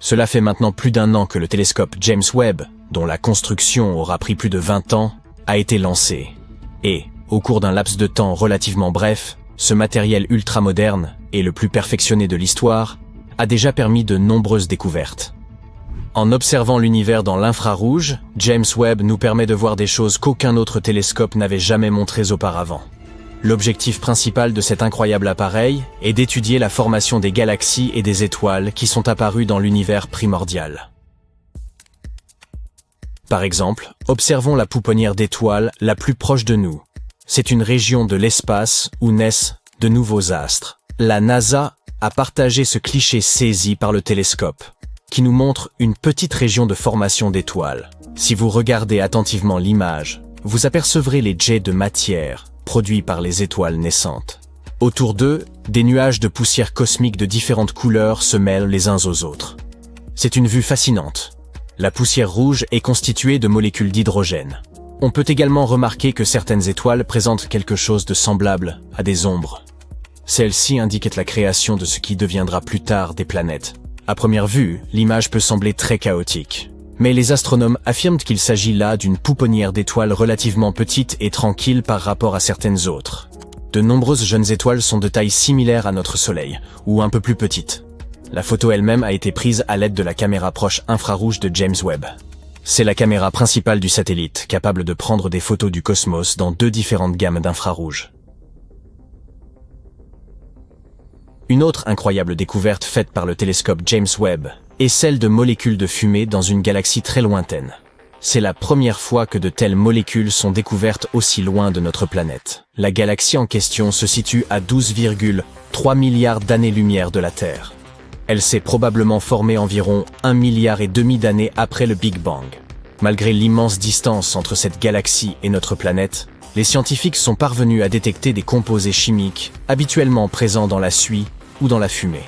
Cela fait maintenant plus d'1 an que le télescope James Webb, dont la construction aura pris plus de 20 ans, a été lancé. Et, au cours d'un laps de temps relativement bref, ce matériel ultramoderne, et le plus perfectionné de l'histoire, a déjà permis de nombreuses découvertes. En observant l'univers dans l'infrarouge, James Webb nous permet de voir des choses qu'aucun autre télescope n'avait jamais montrées auparavant. L'objectif principal de cet incroyable appareil est d'étudier la formation des galaxies et des étoiles qui sont apparues dans l'univers primordial. Par exemple, observons la pouponnière d'étoiles la plus proche de nous. C'est une région de l'espace où naissent de nouveaux astres. La NASA a partagé ce cliché saisi par le télescope, qui nous montre une petite région de formation d'étoiles. Si vous regardez attentivement l'image, vous apercevrez les jets de matière produits par les étoiles naissantes. Autour d'eux, des nuages de poussière cosmique de différentes couleurs se mêlent les uns aux autres. C'est une vue fascinante. La poussière rouge est constituée de molécules d'hydrogène. On peut également remarquer que certaines étoiles présentent quelque chose de semblable à des ombres. Celles-ci indiquent la création de ce qui deviendra plus tard des planètes. À première vue, l'image peut sembler très chaotique. Mais les astronomes affirment qu'il s'agit là d'une pouponnière d'étoiles relativement petite et tranquille par rapport à certaines autres. De nombreuses jeunes étoiles sont de taille similaire à notre Soleil, ou un peu plus petites. La photo elle-même a été prise à l'aide de la caméra proche infrarouge de James Webb. C'est la caméra principale du satellite, capable de prendre des photos du cosmos dans 2 différentes gammes d'infrarouge. Une autre incroyable découverte faite par le télescope James Webb est celle de molécules de fumée dans une galaxie très lointaine. C'est la première fois que de telles molécules sont découvertes aussi loin de notre planète. La galaxie en question se situe à 12,3 milliards d'années-lumière de la Terre. Elle s'est probablement formée environ 1,5 milliard d'années après le Big Bang. Malgré l'immense distance entre cette galaxie et notre planète, les scientifiques sont parvenus à détecter des composés chimiques habituellement présents dans la suie ou dans la fumée.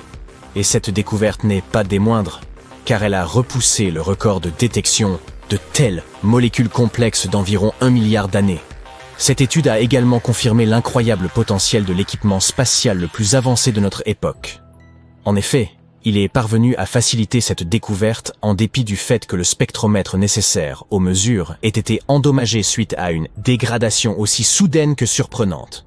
Et cette découverte n'est pas des moindres, car elle a repoussé le record de détection de telles molécules complexes d'environ 1 milliard d'années. Cette étude a également confirmé l'incroyable potentiel de l'équipement spatial le plus avancé de notre époque. En effet, il est parvenu à faciliter cette découverte en dépit du fait que le spectromètre nécessaire aux mesures ait été endommagé suite à une dégradation aussi soudaine que surprenante.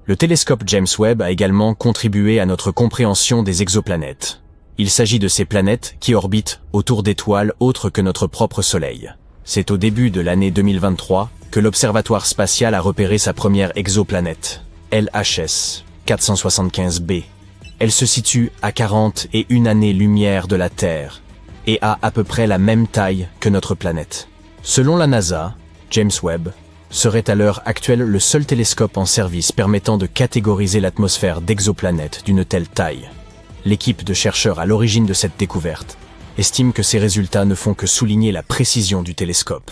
Le télescope James Webb a également contribué à notre compréhension des exoplanètes. Il s'agit de ces planètes qui orbitent autour d'étoiles autres que notre propre Soleil. C'est au début de l'année 2023 que l'Observatoire spatial a repéré sa première exoplanète, LHS 475b. Elle se situe à 41 années-lumière de la Terre et a à peu près la même taille que notre planète. Selon la NASA, James Webb serait à l'heure actuelle le seul télescope en service permettant de catégoriser l'atmosphère d'exoplanètes d'une telle taille. L'équipe de chercheurs à l'origine de cette découverte estime que ces résultats ne font que souligner la précision du télescope.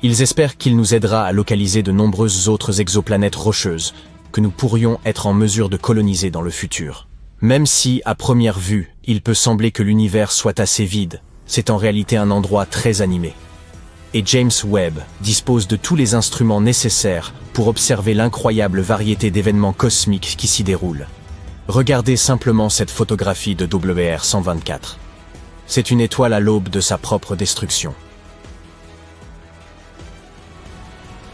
Ils espèrent qu'il nous aidera à localiser de nombreuses autres exoplanètes rocheuses que nous pourrions être en mesure de coloniser dans le futur. Même si, à première vue, il peut sembler que l'univers soit assez vide, c'est en réalité un endroit très animé. Et James Webb dispose de tous les instruments nécessaires pour observer l'incroyable variété d'événements cosmiques qui s'y déroulent. Regardez simplement cette photographie de WR124. C'est une étoile à l'aube de sa propre destruction.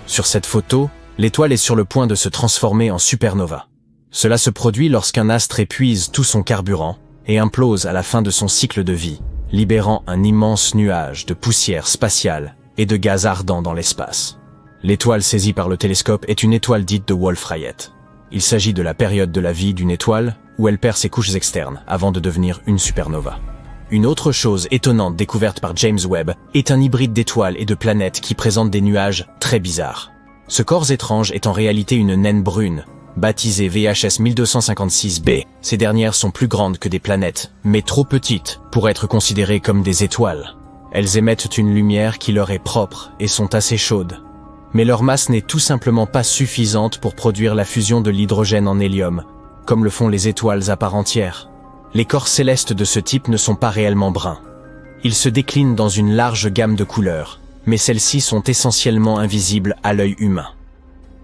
Sur cette photo, l'étoile est sur le point de se transformer en supernova. Cela se produit lorsqu'un astre épuise tout son carburant et implose à la fin de son cycle de vie, libérant un immense nuage de poussière spatiale et de gaz ardent dans l'espace. L'étoile saisie par le télescope est une étoile dite de Wolf-Rayet. Il s'agit de la période de la vie d'une étoile où elle perd ses couches externes avant de devenir une supernova. Une autre chose étonnante découverte par James Webb est un hybride d'étoiles et de planètes qui présente des nuages très bizarres. Ce corps étrange est en réalité une naine brune, baptisée VHS 1256b. Ces dernières sont plus grandes que des planètes, mais trop petites pour être considérées comme des étoiles. Elles émettent une lumière qui leur est propre et sont assez chaudes. Mais leur masse n'est tout simplement pas suffisante pour produire la fusion de l'hydrogène en hélium, comme le font les étoiles à part entière. Les corps célestes de ce type ne sont pas réellement bruns. Ils se déclinent dans une large gamme de couleurs, mais celles-ci sont essentiellement invisibles à l'œil humain.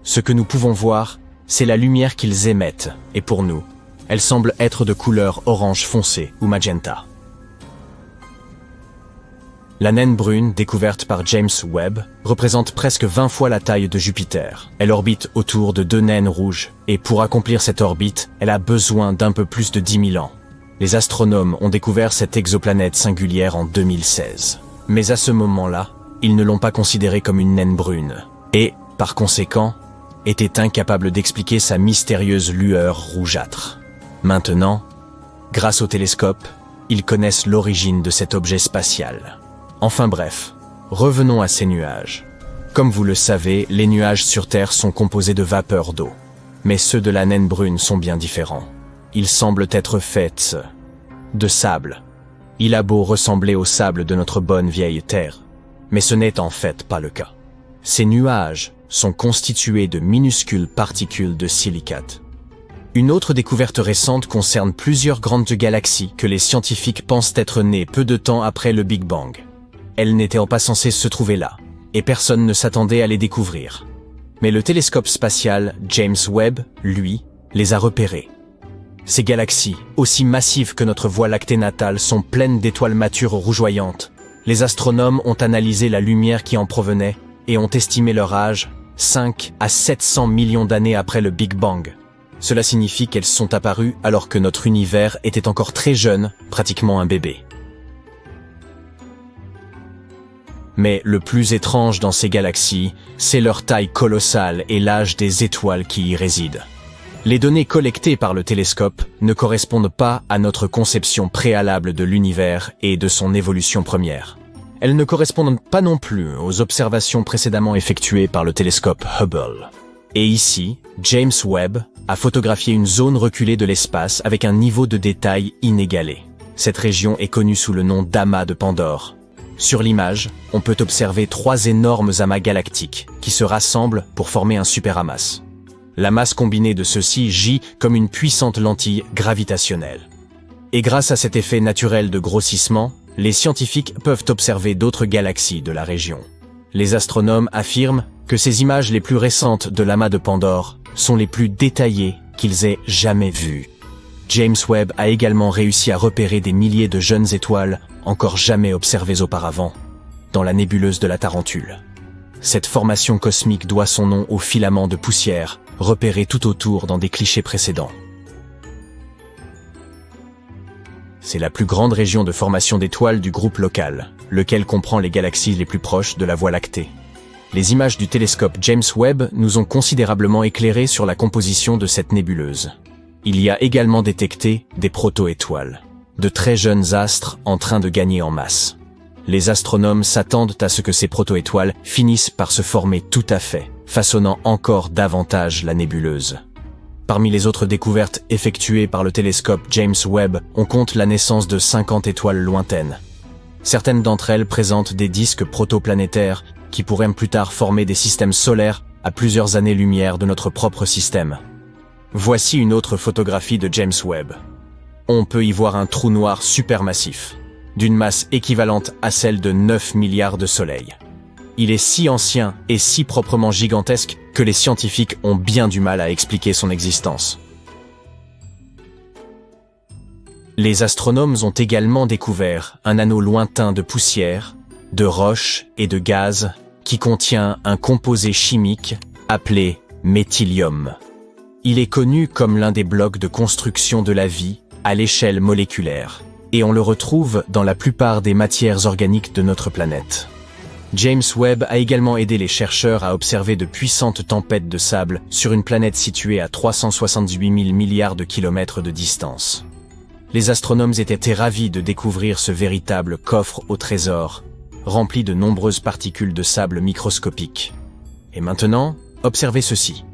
Ce que nous pouvons voir, c'est la lumière qu'ils émettent, et pour nous, Elle semble être de couleur orange foncé ou magenta. La naine brune, découverte par James Webb, représente presque 20 fois la taille de Jupiter. Elle orbite autour de 2 naines rouges, et pour accomplir cette orbite, elle a besoin d'un peu plus de 10 000 ans. Les astronomes ont découvert cette exoplanète singulière en 2016. Mais à ce moment-là, ils ne l'ont pas considérée comme une naine brune, et, par conséquent, étaient incapables d'expliquer sa mystérieuse lueur rougeâtre. Maintenant, grâce au télescope, ils connaissent l'origine de cet objet spatial. Enfin bref, revenons à ces nuages. Comme vous le savez, les nuages sur Terre sont composés de vapeur d'eau. Mais ceux de la naine brune sont bien différents. Ils semblent être faits de sable. Il a beau ressembler au sable de notre bonne vieille Terre, mais ce n'est en fait pas le cas. Ces nuages sont constitués de minuscules particules de silicate. Une autre découverte récente concerne plusieurs grandes galaxies que les scientifiques pensent être nées peu de temps après le Big Bang. Elles n'étaient pas censées se trouver là, et personne ne s'attendait à les découvrir. Mais le télescope spatial James Webb, lui, les a repérées. Ces galaxies, aussi massives que notre Voie lactée natale, sont pleines d'étoiles matures rougeoyantes. Les astronomes ont analysé la lumière qui en provenait et ont estimé leur âge 5 à 700 millions d'années après le Big Bang. Cela signifie qu'elles sont apparues alors que notre univers était encore très jeune, pratiquement un bébé. Mais le plus étrange dans ces galaxies, c'est leur taille colossale et l'âge des étoiles qui y résident. Les données collectées par le télescope ne correspondent pas à notre conception préalable de l'univers et de son évolution première. Elles ne correspondent pas non plus aux observations précédemment effectuées par le télescope Hubble. Et ici, James Webb a photographié une zone reculée de l'espace avec un niveau de détail inégalé. Cette région est connue sous le nom d'amas de Pandore. Sur l'image, on peut observer 3 énormes amas galactiques qui se rassemblent pour former un superamas. La masse combinée de ceux-ci gît comme une puissante lentille gravitationnelle. Et grâce à cet effet naturel de grossissement, les scientifiques peuvent observer d'autres galaxies de la région. Les astronomes affirment que ces images les plus récentes de l'amas de Pandore sont les plus détaillées qu'ils aient jamais vues. James Webb a également réussi à repérer des milliers de jeunes étoiles encore jamais observées auparavant, dans la nébuleuse de la Tarentule. Cette formation cosmique doit son nom aux filaments de poussière repérés tout autour dans des clichés précédents. C'est la plus grande région de formation d'étoiles du groupe local, lequel comprend les galaxies les plus proches de la Voie lactée. Les images du télescope James Webb nous ont considérablement éclairés sur la composition de cette nébuleuse. Il y a également détecté des proto-étoiles, de très jeunes astres en train de gagner en masse. Les astronomes s'attendent à ce que ces proto-étoiles finissent par se former tout à fait, façonnant encore davantage la nébuleuse. Parmi les autres découvertes effectuées par le télescope James Webb, on compte la naissance de 50 étoiles lointaines. Certaines d'entre elles présentent des disques protoplanétaires qui pourraient plus tard former des systèmes solaires à plusieurs années-lumière de notre propre système. Voici une autre photographie de James Webb. On peut y voir un trou noir supermassif, d'une masse équivalente à celle de 9 milliards de soleils. Il est si ancien et si proprement gigantesque que les scientifiques ont bien du mal à expliquer son existence. Les astronomes ont également découvert un anneau lointain de poussière, de roches et de gaz qui contient un composé chimique appelé méthylium. Il est connu comme l'un des blocs de construction de la vie à l'échelle moléculaire, et on le retrouve dans la plupart des matières organiques de notre planète. James Webb a également aidé les chercheurs à observer de puissantes tempêtes de sable sur une planète située à 378 000 milliards de kilomètres de distance. Les astronomes étaient ravis de découvrir ce véritable coffre au trésor, rempli de nombreuses particules de sable microscopiques. Et maintenant, observez ceci.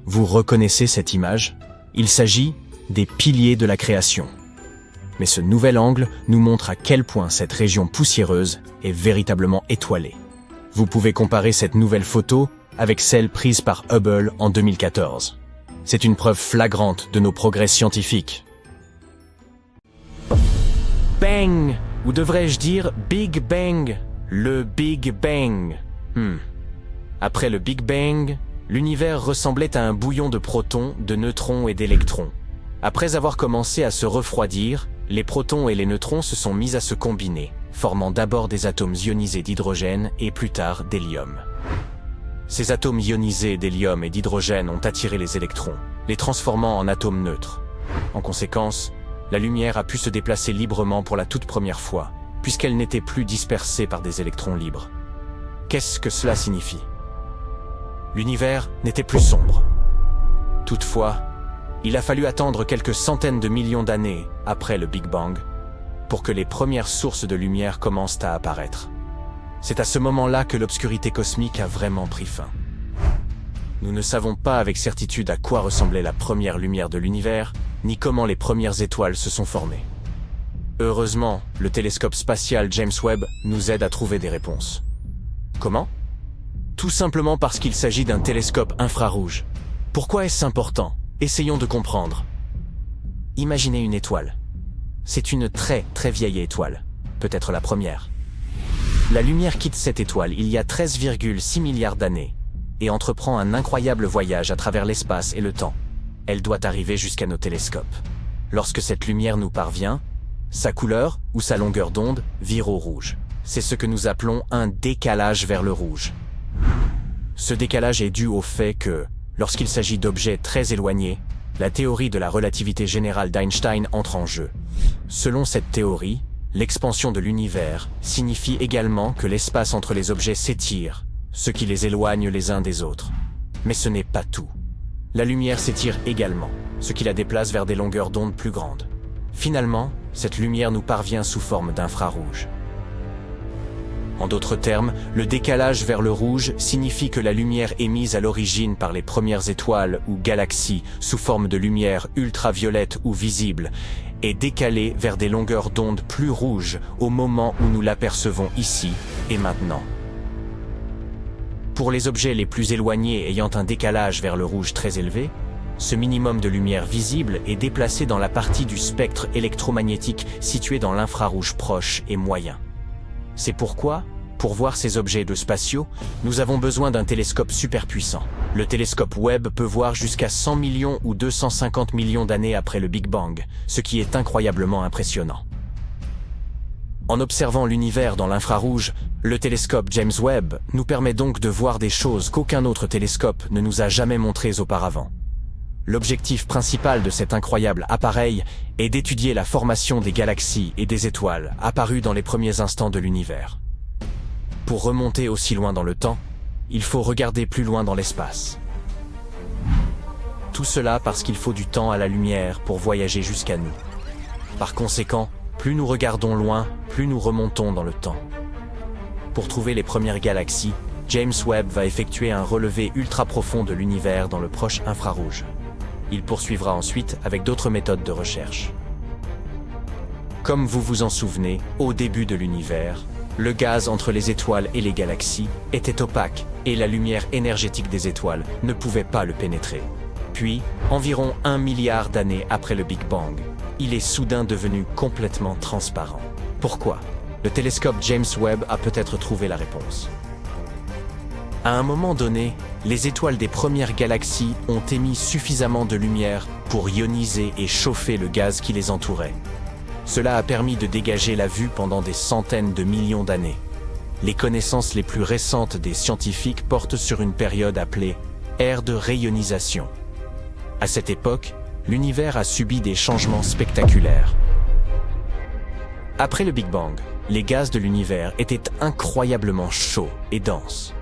Vous reconnaissez cette image? Il s'agit des piliers de la création. Mais ce nouvel angle nous montre à quel point cette région poussiéreuse est véritablement étoilée. Vous pouvez comparer cette nouvelle photo avec celle prise par Hubble en 2014. C'est une preuve flagrante de nos progrès scientifiques. Bang! Ou devrais-je dire Big Bang? Le Big Bang. Après le Big Bang, l'univers ressemblait à un bouillon de protons, de neutrons et d'électrons. Après avoir commencé à se refroidir, les protons et les neutrons se sont mis à se combiner, formant d'abord des atomes ionisés d'hydrogène et plus tard d'hélium. Ces atomes ionisés d'hélium et d'hydrogène ont attiré les électrons, les transformant en atomes neutres. En conséquence, la lumière a pu se déplacer librement pour la toute première fois, puisqu'elle n'était plus dispersée par des électrons libres. Qu'est-ce que cela signifie? L'univers n'était plus sombre. Toutefois, il a fallu attendre quelques centaines de millions d'années après le Big Bang pour que les premières sources de lumière commencent à apparaître. C'est à ce moment-là que l'obscurité cosmique a vraiment pris fin. Nous ne savons pas avec certitude à quoi ressemblait la première lumière de l'univers, ni comment les premières étoiles se sont formées. Heureusement, le télescope spatial James Webb nous aide à trouver des réponses. Comment? Tout simplement parce qu'il s'agit d'un télescope infrarouge. Pourquoi est-ce important? Essayons de comprendre. Imaginez une étoile. C'est une très vieille étoile, peut-être la première. La lumière quitte cette étoile il y a 13,6 milliards d'années et entreprend un incroyable voyage à travers l'espace et le temps. Elle doit arriver jusqu'à nos télescopes. Lorsque cette lumière nous parvient, sa couleur ou sa longueur d'onde vire au rouge. C'est ce que nous appelons un décalage vers le rouge. Ce décalage est dû au fait que, lorsqu'il s'agit d'objets très éloignés, la théorie de la relativité générale d'Einstein entre en jeu. Selon cette théorie, l'expansion de l'univers signifie également que l'espace entre les objets s'étire, ce qui les éloigne les uns des autres. Mais ce n'est pas tout. La lumière s'étire également, ce qui la déplace vers des longueurs d'onde plus grandes. Finalement, cette lumière nous parvient sous forme d'infrarouge. En d'autres termes, le décalage vers le rouge signifie que la lumière émise à l'origine par les premières étoiles ou galaxies sous forme de lumière ultraviolette ou visible est décalée vers des longueurs d'onde plus rouges au moment où nous l'apercevons ici et maintenant. Pour les objets les plus éloignés ayant un décalage vers le rouge très élevé, ce minimum de lumière visible est déplacé dans la partie du spectre électromagnétique située dans l'infrarouge proche et moyen. C'est pourquoi, pour voir ces objets spatiaux, nous avons besoin d'un télescope super puissant. Le télescope Webb peut voir jusqu'à 100 millions ou 250 millions d'années après le Big Bang, ce qui est incroyablement impressionnant. En observant l'univers dans l'infrarouge, le télescope James Webb nous permet donc de voir des choses qu'aucun autre télescope ne nous a jamais montrées auparavant. L'objectif principal de cet incroyable appareil est d'étudier la formation des galaxies et des étoiles apparues dans les premiers instants de l'univers. Pour remonter aussi loin dans le temps, il faut regarder plus loin dans l'espace. Tout cela parce qu'il faut du temps à la lumière pour voyager jusqu'à nous. Par conséquent, plus nous regardons loin, plus nous remontons dans le temps. Pour trouver les premières galaxies, James Webb va effectuer un relevé ultra profond de l'univers dans le proche infrarouge. Il poursuivra ensuite avec d'autres méthodes de recherche. Comme vous vous en souvenez, au début de l'univers, le gaz entre les étoiles et les galaxies était opaque et la lumière énergétique des étoiles ne pouvait pas le pénétrer. Puis, environ 1 milliard d'années après le Big Bang, il est soudain devenu complètement transparent. Pourquoi? Le télescope James Webb a peut-être trouvé la réponse. À un moment donné, les étoiles des premières galaxies ont émis suffisamment de lumière pour ioniser et chauffer le gaz qui les entourait. Cela a permis de dégager la vue pendant des centaines de millions d'années. Les connaissances les plus récentes des scientifiques portent sur une période appelée ère de réionisation. À cette époque, l'univers a subi des changements spectaculaires. Après le Big Bang, les gaz de l'univers étaient incroyablement chauds et denses.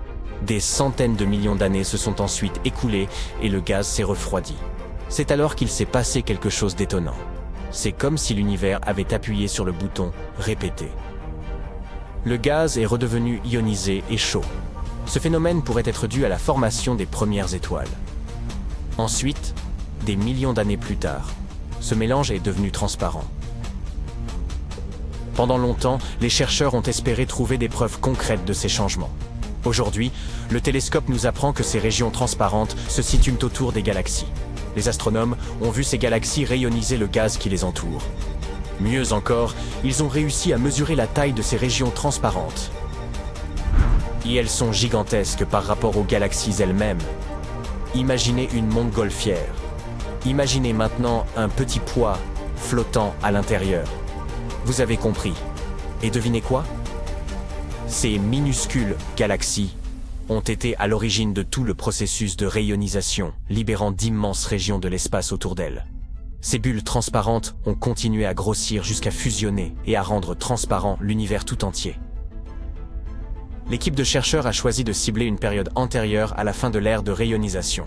Des centaines de millions d'années se sont ensuite écoulées et le gaz s'est refroidi. C'est alors qu'il s'est passé quelque chose d'étonnant. C'est comme si l'univers avait appuyé sur le bouton « Répéter ». Le gaz est redevenu ionisé et chaud. Ce phénomène pourrait être dû à la formation des premières étoiles. Ensuite, des millions d'années plus tard, ce mélange est devenu transparent. Pendant longtemps, les chercheurs ont espéré trouver des preuves concrètes de ces changements. Aujourd'hui, le télescope nous apprend que ces régions transparentes se situent autour des galaxies. Les astronomes ont vu ces galaxies rayoniser le gaz qui les entoure. Mieux encore, ils ont réussi à mesurer la taille de ces régions transparentes. Et elles sont gigantesques par rapport aux galaxies elles-mêmes. Imaginez une montgolfière. Imaginez maintenant un petit poids flottant à l'intérieur. Vous avez compris. Et devinez quoi? Ces minuscules galaxies ont été à l'origine de tout le processus de rayonisation, libérant d'immenses régions de l'espace autour d'elles. Ces bulles transparentes ont continué à grossir jusqu'à fusionner et à rendre transparent l'univers tout entier. L'équipe de chercheurs a choisi de cibler une période antérieure à la fin de l'ère de rayonisation.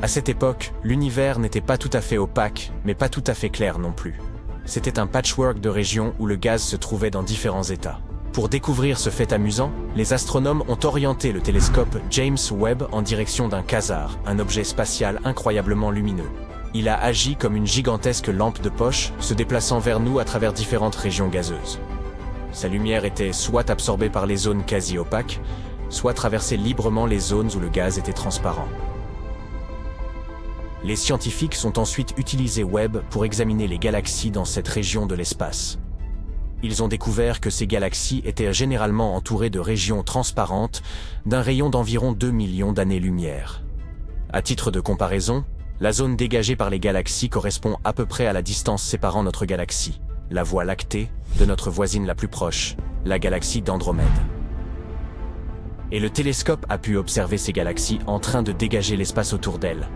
À cette époque, l'univers n'était pas tout à fait opaque, mais pas tout à fait clair non plus. C'était un patchwork de régions où le gaz se trouvait dans différents états. Pour découvrir ce fait amusant, les astronomes ont orienté le télescope James Webb en direction d'un quasar, un objet spatial incroyablement lumineux. Il a agi comme une gigantesque lampe de poche, se déplaçant vers nous à travers différentes régions gazeuses. Sa lumière était soit absorbée par les zones quasi opaques, soit traversait librement les zones où le gaz était transparent. Les scientifiques ont ensuite utilisé Webb pour examiner les galaxies dans cette région de l'espace. Ils ont découvert que ces galaxies étaient généralement entourées de régions transparentes d'un rayon d'environ 2 millions d'années-lumière. À titre de comparaison, la zone dégagée par les galaxies correspond à peu près à la distance séparant notre galaxie, la Voie lactée, de notre voisine la plus proche, la galaxie d'Andromède. Et le télescope a pu observer ces galaxies en train de dégager l'espace autour d'elles.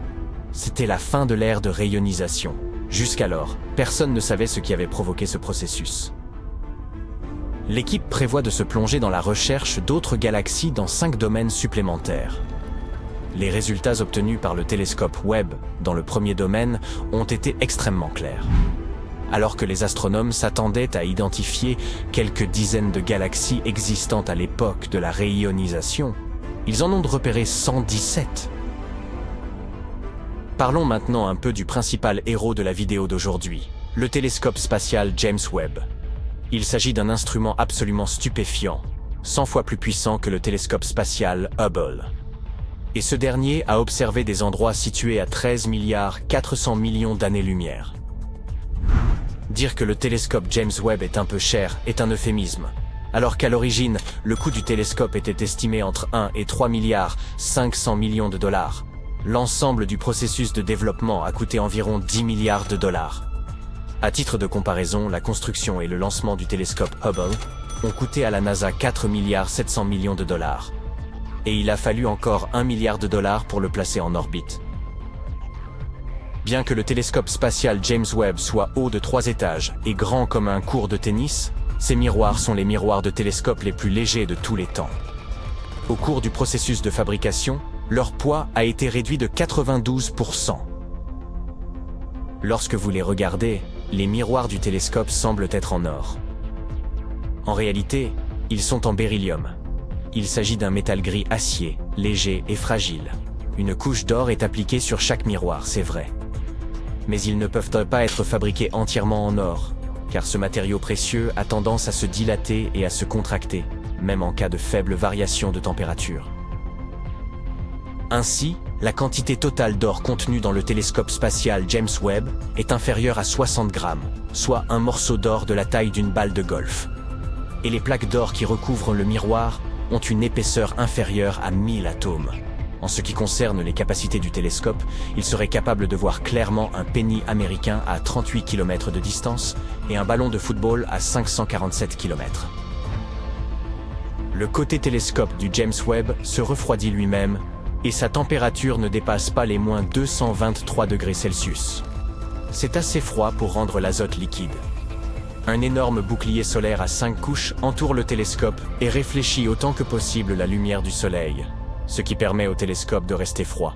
C'était la fin de l'ère de rayonisation. Jusqu'alors, personne ne savait ce qui avait provoqué ce processus. L'équipe prévoit de se plonger dans la recherche d'autres galaxies dans 5 domaines supplémentaires. Les résultats obtenus par le télescope Webb dans le premier domaine ont été extrêmement clairs. Alors que les astronomes s'attendaient à identifier quelques dizaines de galaxies existantes à l'époque de la rayonisation, ils en ont repéré 117. Parlons maintenant un peu du principal héros de la vidéo d'aujourd'hui, le télescope spatial James Webb. Il s'agit d'un instrument absolument stupéfiant, 100 fois plus puissant que le télescope spatial Hubble. Et ce dernier a observé des endroits situés à 13 milliards 400 millions d'années-lumière. Dire que le télescope James Webb est un peu cher est un euphémisme, alors qu'à l'origine, le coût du télescope était estimé entre 1 et 3 milliards 500 millions de dollars. L'ensemble du processus de développement a coûté environ 10 milliards de dollars. À titre de comparaison, la construction et le lancement du télescope Hubble ont coûté à la NASA 4 milliards 700 millions de dollars. Et il a fallu encore 1 milliard de dollars pour le placer en orbite. Bien que le télescope spatial James Webb soit haut de 3 étages et grand comme un court de tennis, ces miroirs sont les miroirs de télescope les plus légers de tous les temps. Au cours du processus de fabrication, leur poids a été réduit de 92%. Lorsque vous les regardez, les miroirs du télescope semblent être en or. En réalité, ils sont en beryllium. Il s'agit d'un métal gris acier, léger et fragile. Une couche d'or est appliquée sur chaque miroir, c'est vrai. Mais ils ne peuvent pas être fabriqués entièrement en or, car ce matériau précieux a tendance à se dilater et à se contracter, même en cas de faible variation de température. Ainsi, la quantité totale d'or contenue dans le télescope spatial James Webb est inférieure à 60 grammes, soit un morceau d'or de la taille d'une balle de golf. Et les plaques d'or qui recouvrent le miroir ont une épaisseur inférieure à 1000 atomes. En ce qui concerne les capacités du télescope, il serait capable de voir clairement un penny américain à 38 km de distance et un ballon de football à 547 km. Le côté télescope du James Webb se refroidit lui-même et sa température ne dépasse pas les moins 223 degrés Celsius. C'est assez froid pour rendre l'azote liquide. Un énorme bouclier solaire à 5 couches entoure le télescope et réfléchit autant que possible la lumière du soleil, ce qui permet au télescope de rester froid.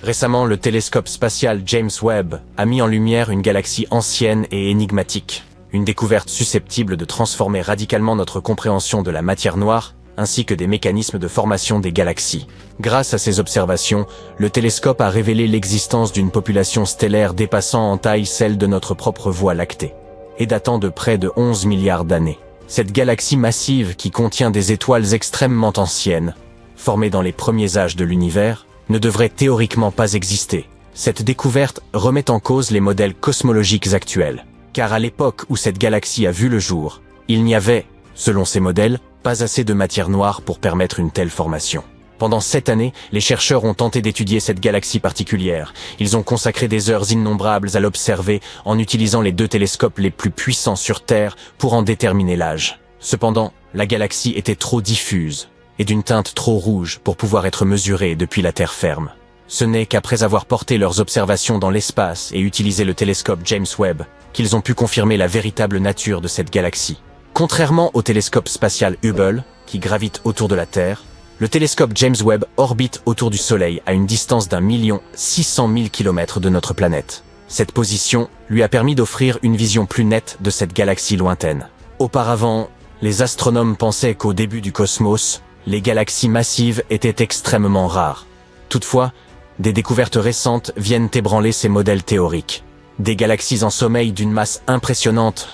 Récemment, le télescope spatial James Webb a mis en lumière une galaxie ancienne et énigmatique, une découverte susceptible de transformer radicalement notre compréhension de la matière noire, ainsi que des mécanismes de formation des galaxies. Grâce à ces observations, le télescope a révélé l'existence d'une population stellaire dépassant en taille celle de notre propre Voie lactée, et datant de près de 11 milliards d'années. Cette galaxie massive qui contient des étoiles extrêmement anciennes, formées dans les premiers âges de l'univers, ne devrait théoriquement pas exister. Cette découverte remet en cause les modèles cosmologiques actuels, car à l'époque où cette galaxie a vu le jour, il n'y avait, selon ces modèles, pas assez de matière noire pour permettre une telle formation. Pendant 7 années, les chercheurs ont tenté d'étudier cette galaxie particulière. Ils ont consacré des heures innombrables à l'observer en utilisant les 2 télescopes les plus puissants sur Terre pour en déterminer l'âge. Cependant, la galaxie était trop diffuse et d'une teinte trop rouge pour pouvoir être mesurée depuis la terre ferme. Ce n'est qu'après avoir porté leurs observations dans l'espace et utilisé le télescope James Webb qu'ils ont pu confirmer la véritable nature de cette galaxie. Contrairement au télescope spatial Hubble, qui gravite autour de la Terre, le télescope James Webb orbite autour du Soleil à une distance d'1 600 000 km de notre planète. Cette position lui a permis d'offrir une vision plus nette de cette galaxie lointaine. Auparavant, les astronomes pensaient qu'au début du cosmos, les galaxies massives étaient extrêmement rares. Toutefois, des découvertes récentes viennent ébranler ces modèles théoriques. Des galaxies en sommeil d'une masse impressionnante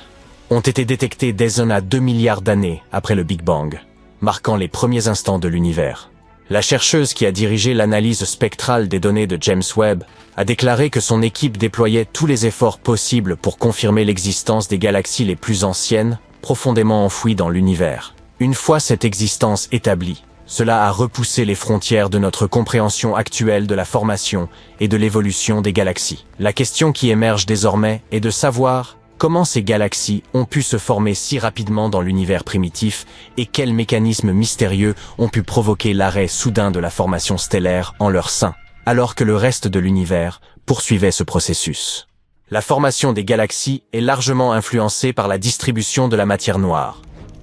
ont été détectées dès 1 à 2 milliards d'années après le Big Bang, marquant les premiers instants de l'univers. La chercheuse qui a dirigé l'analyse spectrale des données de James Webb a déclaré que son équipe déployait tous les efforts possibles pour confirmer l'existence des galaxies les plus anciennes, profondément enfouies dans l'univers. Une fois cette existence établie, cela a repoussé les frontières de notre compréhension actuelle de la formation et de l'évolution des galaxies. La question qui émerge désormais est de savoir comment ces galaxies ont pu se former si rapidement dans l'univers primitif et quels mécanismes mystérieux ont pu provoquer l'arrêt soudain de la formation stellaire en leur sein, alors que le reste de l'univers poursuivait ce processus. La formation des galaxies est largement influencée par la distribution de la matière noire.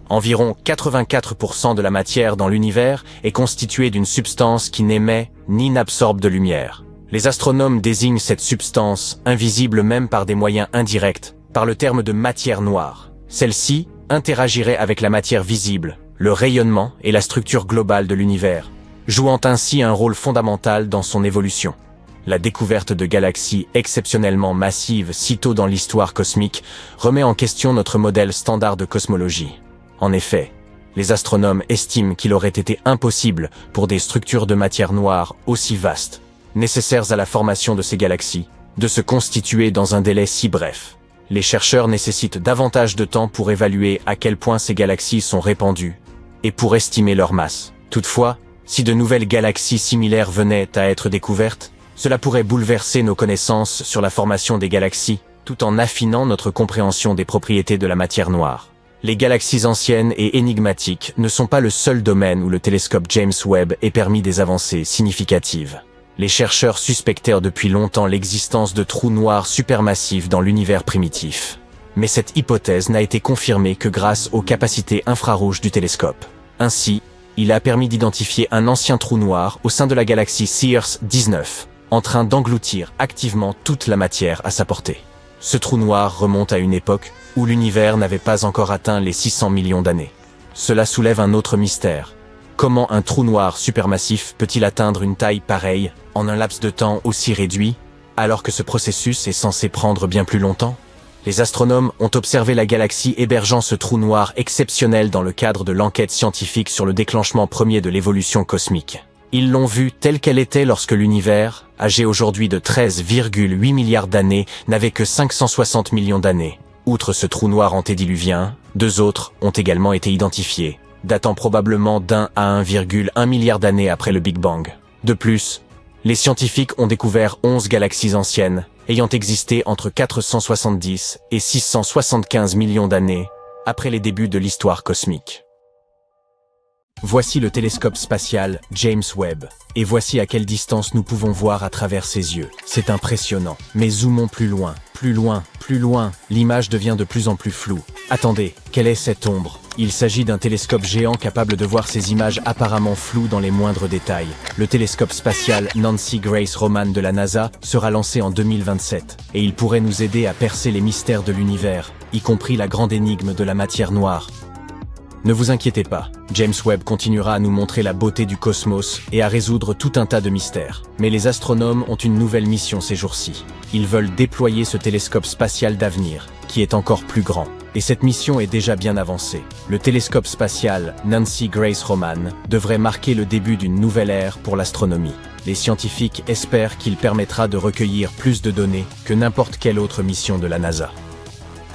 Environ 84% de la matière dans l'univers est constituée d'une substance qui n'émet ni n'absorbe de lumière. Les astronomes désignent cette substance, invisible même par des moyens indirects, par le terme de matière noire. Celle-ci interagirait avec la matière visible, le rayonnement et la structure globale de l'univers, jouant ainsi un rôle fondamental dans son évolution. La découverte de galaxies exceptionnellement massives si tôt dans l'histoire cosmique remet en question notre modèle standard de cosmologie. En effet, les astronomes estiment qu'il aurait été impossible pour des structures de matière noire aussi vastes, nécessaires à la formation de ces galaxies, de se constituer dans un délai si bref. Les chercheurs nécessitent davantage de temps pour évaluer à quel point ces galaxies sont répandues et pour estimer leur masse. Toutefois, si de nouvelles galaxies similaires venaient à être découvertes, cela pourrait bouleverser nos connaissances sur la formation des galaxies, tout en affinant notre compréhension des propriétés de la matière noire. Les galaxies anciennes et énigmatiques ne sont pas le seul domaine où le télescope James Webb ait permis des avancées significatives. Les chercheurs suspectèrent depuis longtemps l'existence de trous noirs supermassifs dans l'univers primitif. Mais cette hypothèse n'a été confirmée que grâce aux capacités infrarouges du télescope. Ainsi, il a permis d'identifier un ancien trou noir au sein de la galaxie Sears 19, en train d'engloutir activement toute la matière à sa portée. Ce trou noir remonte à une époque où l'univers n'avait pas encore atteint les 600 millions d'années. Cela soulève un autre mystère. Comment un trou noir supermassif peut-il atteindre une taille pareille en un laps de temps aussi réduit, alors que ce processus est censé prendre bien plus longtemps? Les astronomes ont observé la galaxie hébergeant ce trou noir exceptionnel dans le cadre de l'enquête scientifique sur le déclenchement premier de l'évolution cosmique. Ils l'ont vue telle qu'elle était lorsque l'univers, âgé aujourd'hui de 13,8 milliards d'années, n'avait que 560 millions d'années. Outre ce trou noir antédiluvien, 2 autres ont également été identifiés, datant probablement d'1 à 1,1 milliard d'années après le Big Bang. De plus, les scientifiques ont découvert 11 galaxies anciennes, ayant existé entre 470 et 675 millions d'années, après les débuts de l'histoire cosmique. Voici le télescope spatial James Webb, et voici à quelle distance nous pouvons voir à travers ses yeux. C'est impressionnant. Mais zoomons plus loin, plus loin, plus loin. L'image devient de plus en plus floue. Attendez, quelle est cette ombre? Il s'agit d'un télescope géant capable de voir ces images apparemment floues dans les moindres détails. Le télescope spatial Nancy Grace Roman de la NASA sera lancé en 2027, et il pourrait nous aider à percer les mystères de l'univers, y compris la grande énigme de la matière noire. Ne vous inquiétez pas, James Webb continuera à nous montrer la beauté du cosmos et à résoudre tout un tas de mystères. Mais les astronomes ont une nouvelle mission ces jours-ci. Ils veulent déployer ce télescope spatial d'avenir, qui est encore plus grand. Et cette mission est déjà bien avancée. Le télescope spatial Nancy Grace Roman devrait marquer le début d'une nouvelle ère pour l'astronomie. Les scientifiques espèrent qu'il permettra de recueillir plus de données que n'importe quelle autre mission de la NASA.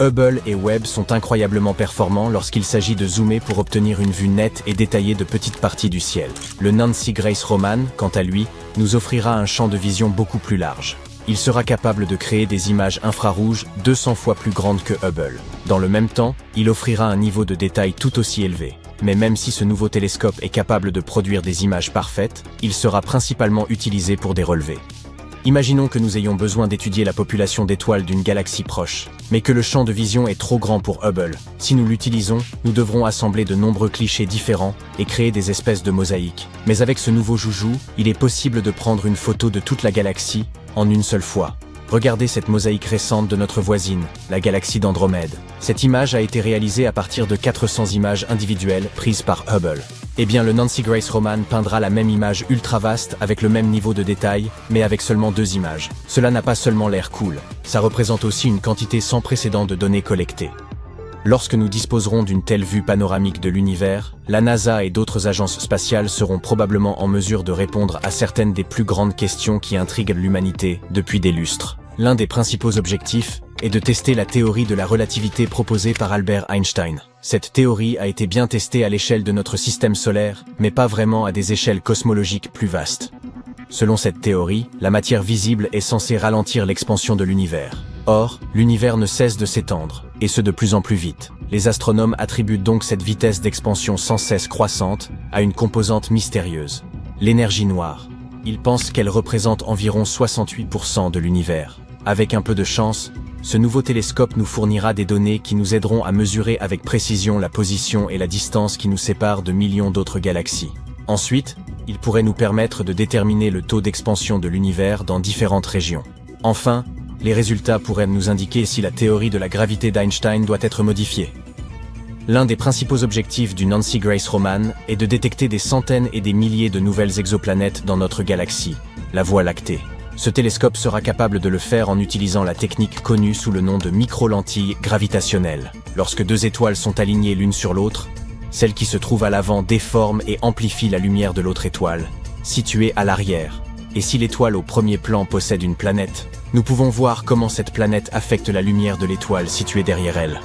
Hubble et Webb sont incroyablement performants lorsqu'il s'agit de zoomer pour obtenir une vue nette et détaillée de petites parties du ciel. Le Nancy Grace Roman, quant à lui, nous offrira un champ de vision beaucoup plus large. Il sera capable de créer des images infrarouges 200 fois plus grandes que Hubble. Dans le même temps, il offrira un niveau de détail tout aussi élevé. Mais même si ce nouveau télescope est capable de produire des images parfaites, il sera principalement utilisé pour des relevés. Imaginons que nous ayons besoin d'étudier la population d'étoiles d'une galaxie proche, mais que le champ de vision est trop grand pour Hubble. Si nous l'utilisons, nous devrons assembler de nombreux clichés différents et créer des espèces de mosaïques. Mais avec ce nouveau joujou, il est possible de prendre une photo de toute la galaxie en une seule fois. Regardez cette mosaïque récente de notre voisine, la galaxie d'Andromède. Cette image a été réalisée à partir de 400 images individuelles prises par Hubble. Eh bien, le Nancy Grace Roman peindra la même image ultra vaste avec le même niveau de détail, mais avec seulement 2 images. Cela n'a pas seulement l'air cool, ça représente aussi une quantité sans précédent de données collectées. Lorsque nous disposerons d'une telle vue panoramique de l'univers, la NASA et d'autres agences spatiales seront probablement en mesure de répondre à certaines des plus grandes questions qui intriguent l'humanité depuis des lustres. L'un des principaux objectifs est de tester la théorie de la relativité proposée par Albert Einstein. Cette théorie a été bien testée à l'échelle de notre système solaire, mais pas vraiment à des échelles cosmologiques plus vastes. Selon cette théorie, la matière visible est censée ralentir l'expansion de l'univers. Or, l'univers ne cesse de s'étendre, et ce de plus en plus vite. Les astronomes attribuent donc cette vitesse d'expansion sans cesse croissante à une composante mystérieuse, l'énergie noire. Ils pensent qu'elle représente environ 68% de l'univers. Avec un peu de chance, ce nouveau télescope nous fournira des données qui nous aideront à mesurer avec précision la position et la distance qui nous séparent de millions d'autres galaxies. Ensuite, il pourrait nous permettre de déterminer le taux d'expansion de l'univers dans différentes régions. Enfin, les résultats pourraient nous indiquer si la théorie de la gravité d'Einstein doit être modifiée. L'un des principaux objectifs du Nancy Grace Roman est de détecter des centaines et des milliers de nouvelles exoplanètes dans notre galaxie, la Voie lactée. Ce télescope sera capable de le faire en utilisant la technique connue sous le nom de micro-lentilles gravitationnelles. Lorsque 2 étoiles sont alignées l'une sur l'autre, celle qui se trouve à l'avant déforme et amplifie la lumière de l'autre étoile, située à l'arrière. Et si l'étoile au premier plan possède une planète, nous pouvons voir comment cette planète affecte la lumière de l'étoile située derrière elle.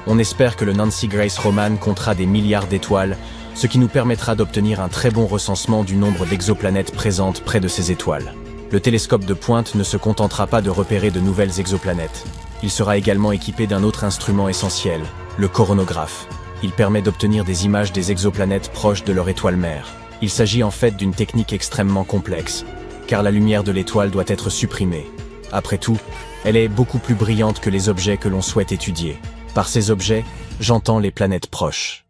On espère que le Nancy Grace Roman comptera des milliards d'étoiles, ce qui nous permettra d'obtenir un très bon recensement du nombre d'exoplanètes présentes près de ces étoiles. Le télescope de pointe ne se contentera pas de repérer de nouvelles exoplanètes. Il sera également équipé d'un autre instrument essentiel, le coronographe. Il permet d'obtenir des images des exoplanètes proches de leur étoile mère. Il s'agit en fait d'une technique extrêmement complexe, car la lumière de l'étoile doit être supprimée. Après tout, elle est beaucoup plus brillante que les objets que l'on souhaite étudier. Par ces objets, j'entends les planètes proches.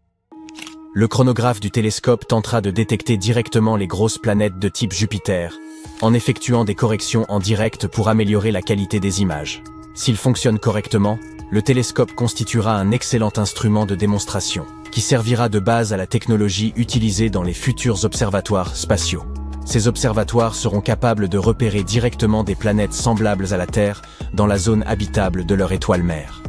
Le chronographe du télescope tentera de détecter directement les grosses planètes de type Jupiter, en effectuant des corrections en direct pour améliorer la qualité des images. S'il fonctionne correctement, le télescope constituera un excellent instrument de démonstration, qui servira de base à la technologie utilisée dans les futurs observatoires spatiaux. Ces observatoires seront capables de repérer directement des planètes semblables à la Terre dans la zone habitable de leur étoile mère.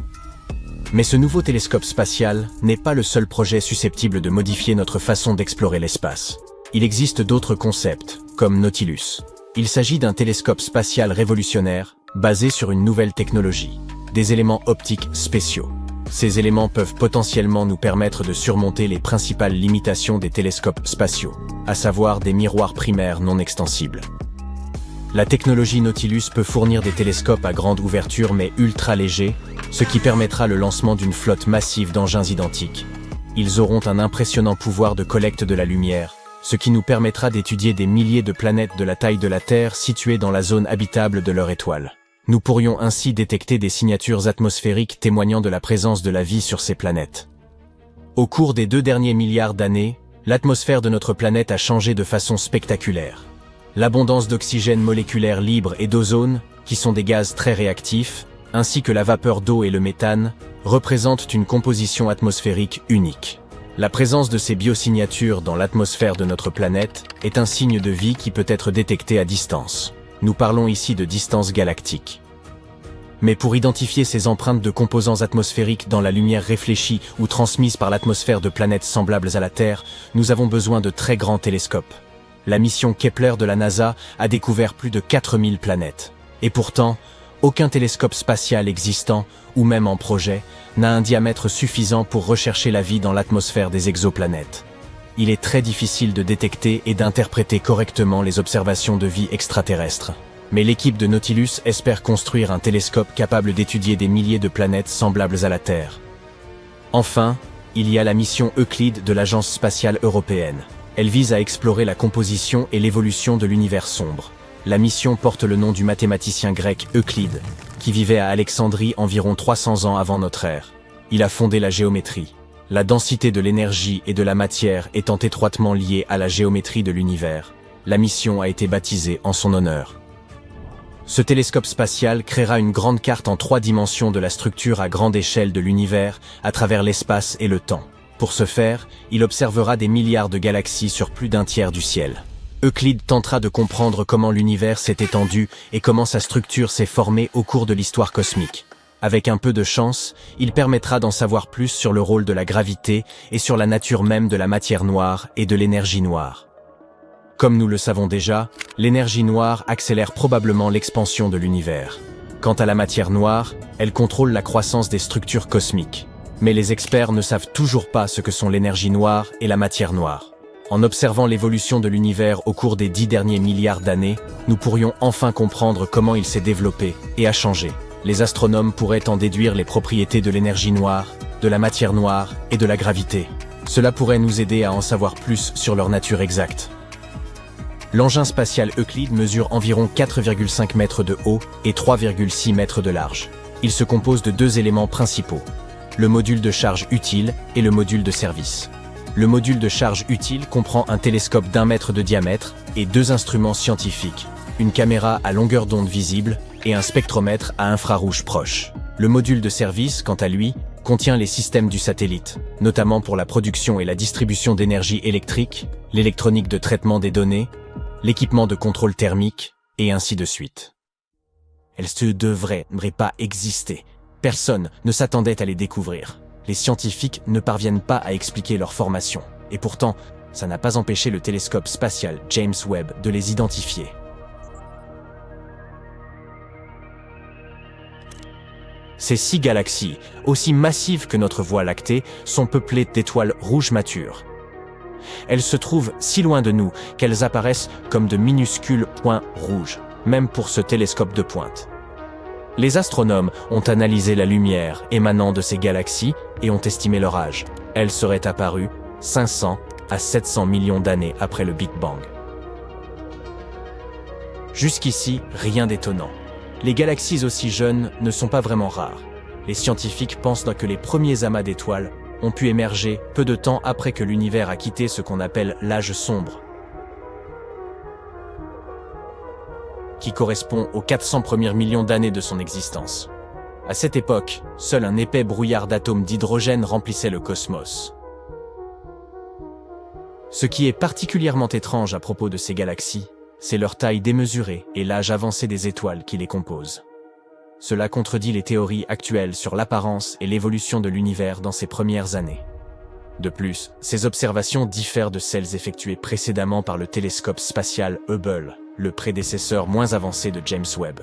Mais ce nouveau télescope spatial n'est pas le seul projet susceptible de modifier notre façon d'explorer l'espace. Il existe d'autres concepts, comme Nautilus. Il s'agit d'un télescope spatial révolutionnaire, basé sur une nouvelle technologie, des éléments optiques spéciaux. Ces éléments peuvent potentiellement nous permettre de surmonter les principales limitations des télescopes spatiaux, à savoir des miroirs primaires non extensibles. La technologie Nautilus peut fournir des télescopes à grande ouverture mais ultra légers, ce qui permettra le lancement d'une flotte massive d'engins identiques. Ils auront un impressionnant pouvoir de collecte de la lumière, ce qui nous permettra d'étudier des milliers de planètes de la taille de la Terre situées dans la zone habitable de leur étoile. Nous pourrions ainsi détecter des signatures atmosphériques témoignant de la présence de la vie sur ces planètes. Au cours des 2 derniers milliards d'années, l'atmosphère de notre planète a changé de façon spectaculaire. L'abondance d'oxygène moléculaire libre et d'ozone, qui sont des gaz très réactifs, ainsi que la vapeur d'eau et le méthane, représentent une composition atmosphérique unique. La présence de ces biosignatures dans l'atmosphère de notre planète est un signe de vie qui peut être détecté à distance. Nous parlons ici de distance galactique. Mais pour identifier ces empreintes de composants atmosphériques dans la lumière réfléchie ou transmise par l'atmosphère de planètes semblables à la Terre, nous avons besoin de très grands télescopes. La mission Kepler de la NASA a découvert plus de 4000 planètes. Et pourtant, Aucun télescope spatial existant, ou même en projet, n'a un diamètre suffisant pour rechercher la vie dans l'atmosphère des exoplanètes. Il est très difficile de détecter et d'interpréter correctement les observations de vie extraterrestre. Mais l'équipe de Nautilus espère construire un télescope capable d'étudier des milliers de planètes semblables à la Terre. Enfin, il y a la mission Euclide de l'Agence spatiale européenne. Elle vise à explorer la composition et l'évolution de l'univers sombre. La mission porte le nom du mathématicien grec Euclide, qui vivait à Alexandrie environ 300 ans avant notre ère. Il a fondé la géométrie, la densité de l'énergie et de la matière étant étroitement liée à la géométrie de l'univers. La mission a été baptisée en son honneur. Ce télescope spatial créera une grande carte en 3 dimensions de la structure à grande échelle de l'univers à travers l'espace et le temps. Pour ce faire, il observera des milliards de galaxies sur plus d'un tiers du ciel. Euclide tentera de comprendre comment l'univers s'est étendu et comment sa structure s'est formée au cours de l'histoire cosmique. Avec un peu de chance, il permettra d'en savoir plus sur le rôle de la gravité et sur la nature même de la matière noire et de l'énergie noire. Comme nous le savons déjà, l'énergie noire accélère probablement l'expansion de l'univers. Quant à la matière noire, elle contrôle la croissance des structures cosmiques. Mais les experts ne savent toujours pas ce que sont l'énergie noire et la matière noire. En observant l'évolution de l'univers au cours des 10 derniers milliards d'années, nous pourrions enfin comprendre comment il s'est développé et a changé. Les astronomes pourraient en déduire les propriétés de l'énergie noire, de la matière noire et de la gravité. Cela pourrait nous aider à en savoir plus sur leur nature exacte. L'engin spatial Euclide mesure environ 4,5 mètres de haut et 3,6 mètres de large. Il se compose de 2 éléments principaux, le module de charge utile et le module de service. Le module de charge utile comprend un télescope d'1 mètre de diamètre et 2 instruments scientifiques, une caméra à longueur d'onde visible et un spectromètre à infrarouge proche. Le module de service, quant à lui, contient les systèmes du satellite, notamment pour la production et la distribution d'énergie électrique, l'électronique de traitement des données, l'équipement de contrôle thermique, et ainsi de suite. Elles ne devraient pas exister. Personne ne s'attendait à les découvrir. Les scientifiques ne parviennent pas à expliquer leur formation. Et pourtant, ça n'a pas empêché le télescope spatial James Webb de les identifier. Ces 6 galaxies, aussi massives que notre Voie lactée, sont peuplées d'étoiles rouges matures. Elles se trouvent si loin de nous qu'elles apparaissent comme de minuscules points rouges, même pour ce télescope de pointe. Les astronomes ont analysé la lumière émanant de ces galaxies et ont estimé leur âge. Elles seraient apparues 500 à 700 millions d'années après le Big Bang. Jusqu'ici, rien d'étonnant. Les galaxies aussi jeunes ne sont pas vraiment rares. Les scientifiques pensent que les premiers amas d'étoiles ont pu émerger peu de temps après que l'univers a quitté ce qu'on appelle l'âge sombre, qui correspond aux 400 premiers millions d'années de son existence. À cette époque, seul un épais brouillard d'atomes d'hydrogène remplissait le cosmos. Ce qui est particulièrement étrange à propos de ces galaxies, c'est leur taille démesurée et l'âge avancé des étoiles qui les composent. Cela contredit les théories actuelles sur l'apparence et l'évolution de l'univers dans ces premières années. De plus, ces observations diffèrent de celles effectuées précédemment par le télescope spatial Hubble, le prédécesseur moins avancé de James Webb.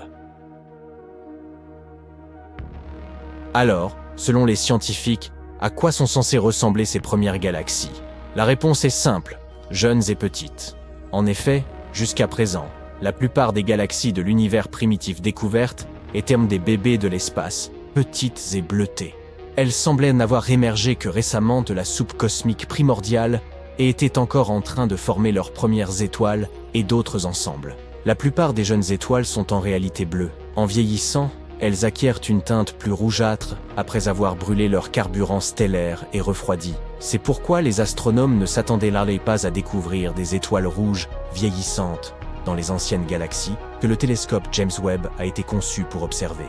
Alors, selon les scientifiques, à quoi sont censées ressembler ces premières galaxies? La réponse est simple, jeunes et petites. En effet, jusqu'à présent, la plupart des galaxies de l'univers primitif découvertes étaient des bébés de l'espace, petites et bleutées. Elles semblaient n'avoir émergé que récemment de la soupe cosmique primordiale et étaient encore en train de former leurs premières étoiles et d'autres ensembles. La plupart des jeunes étoiles sont en réalité bleues. En vieillissant, elles acquièrent une teinte plus rougeâtre après avoir brûlé leur carburant stellaire et refroidi. C'est pourquoi les astronomes ne s'attendaient pas à découvrir des étoiles rouges vieillissantes dans les anciennes galaxies que le télescope James Webb a été conçu pour observer.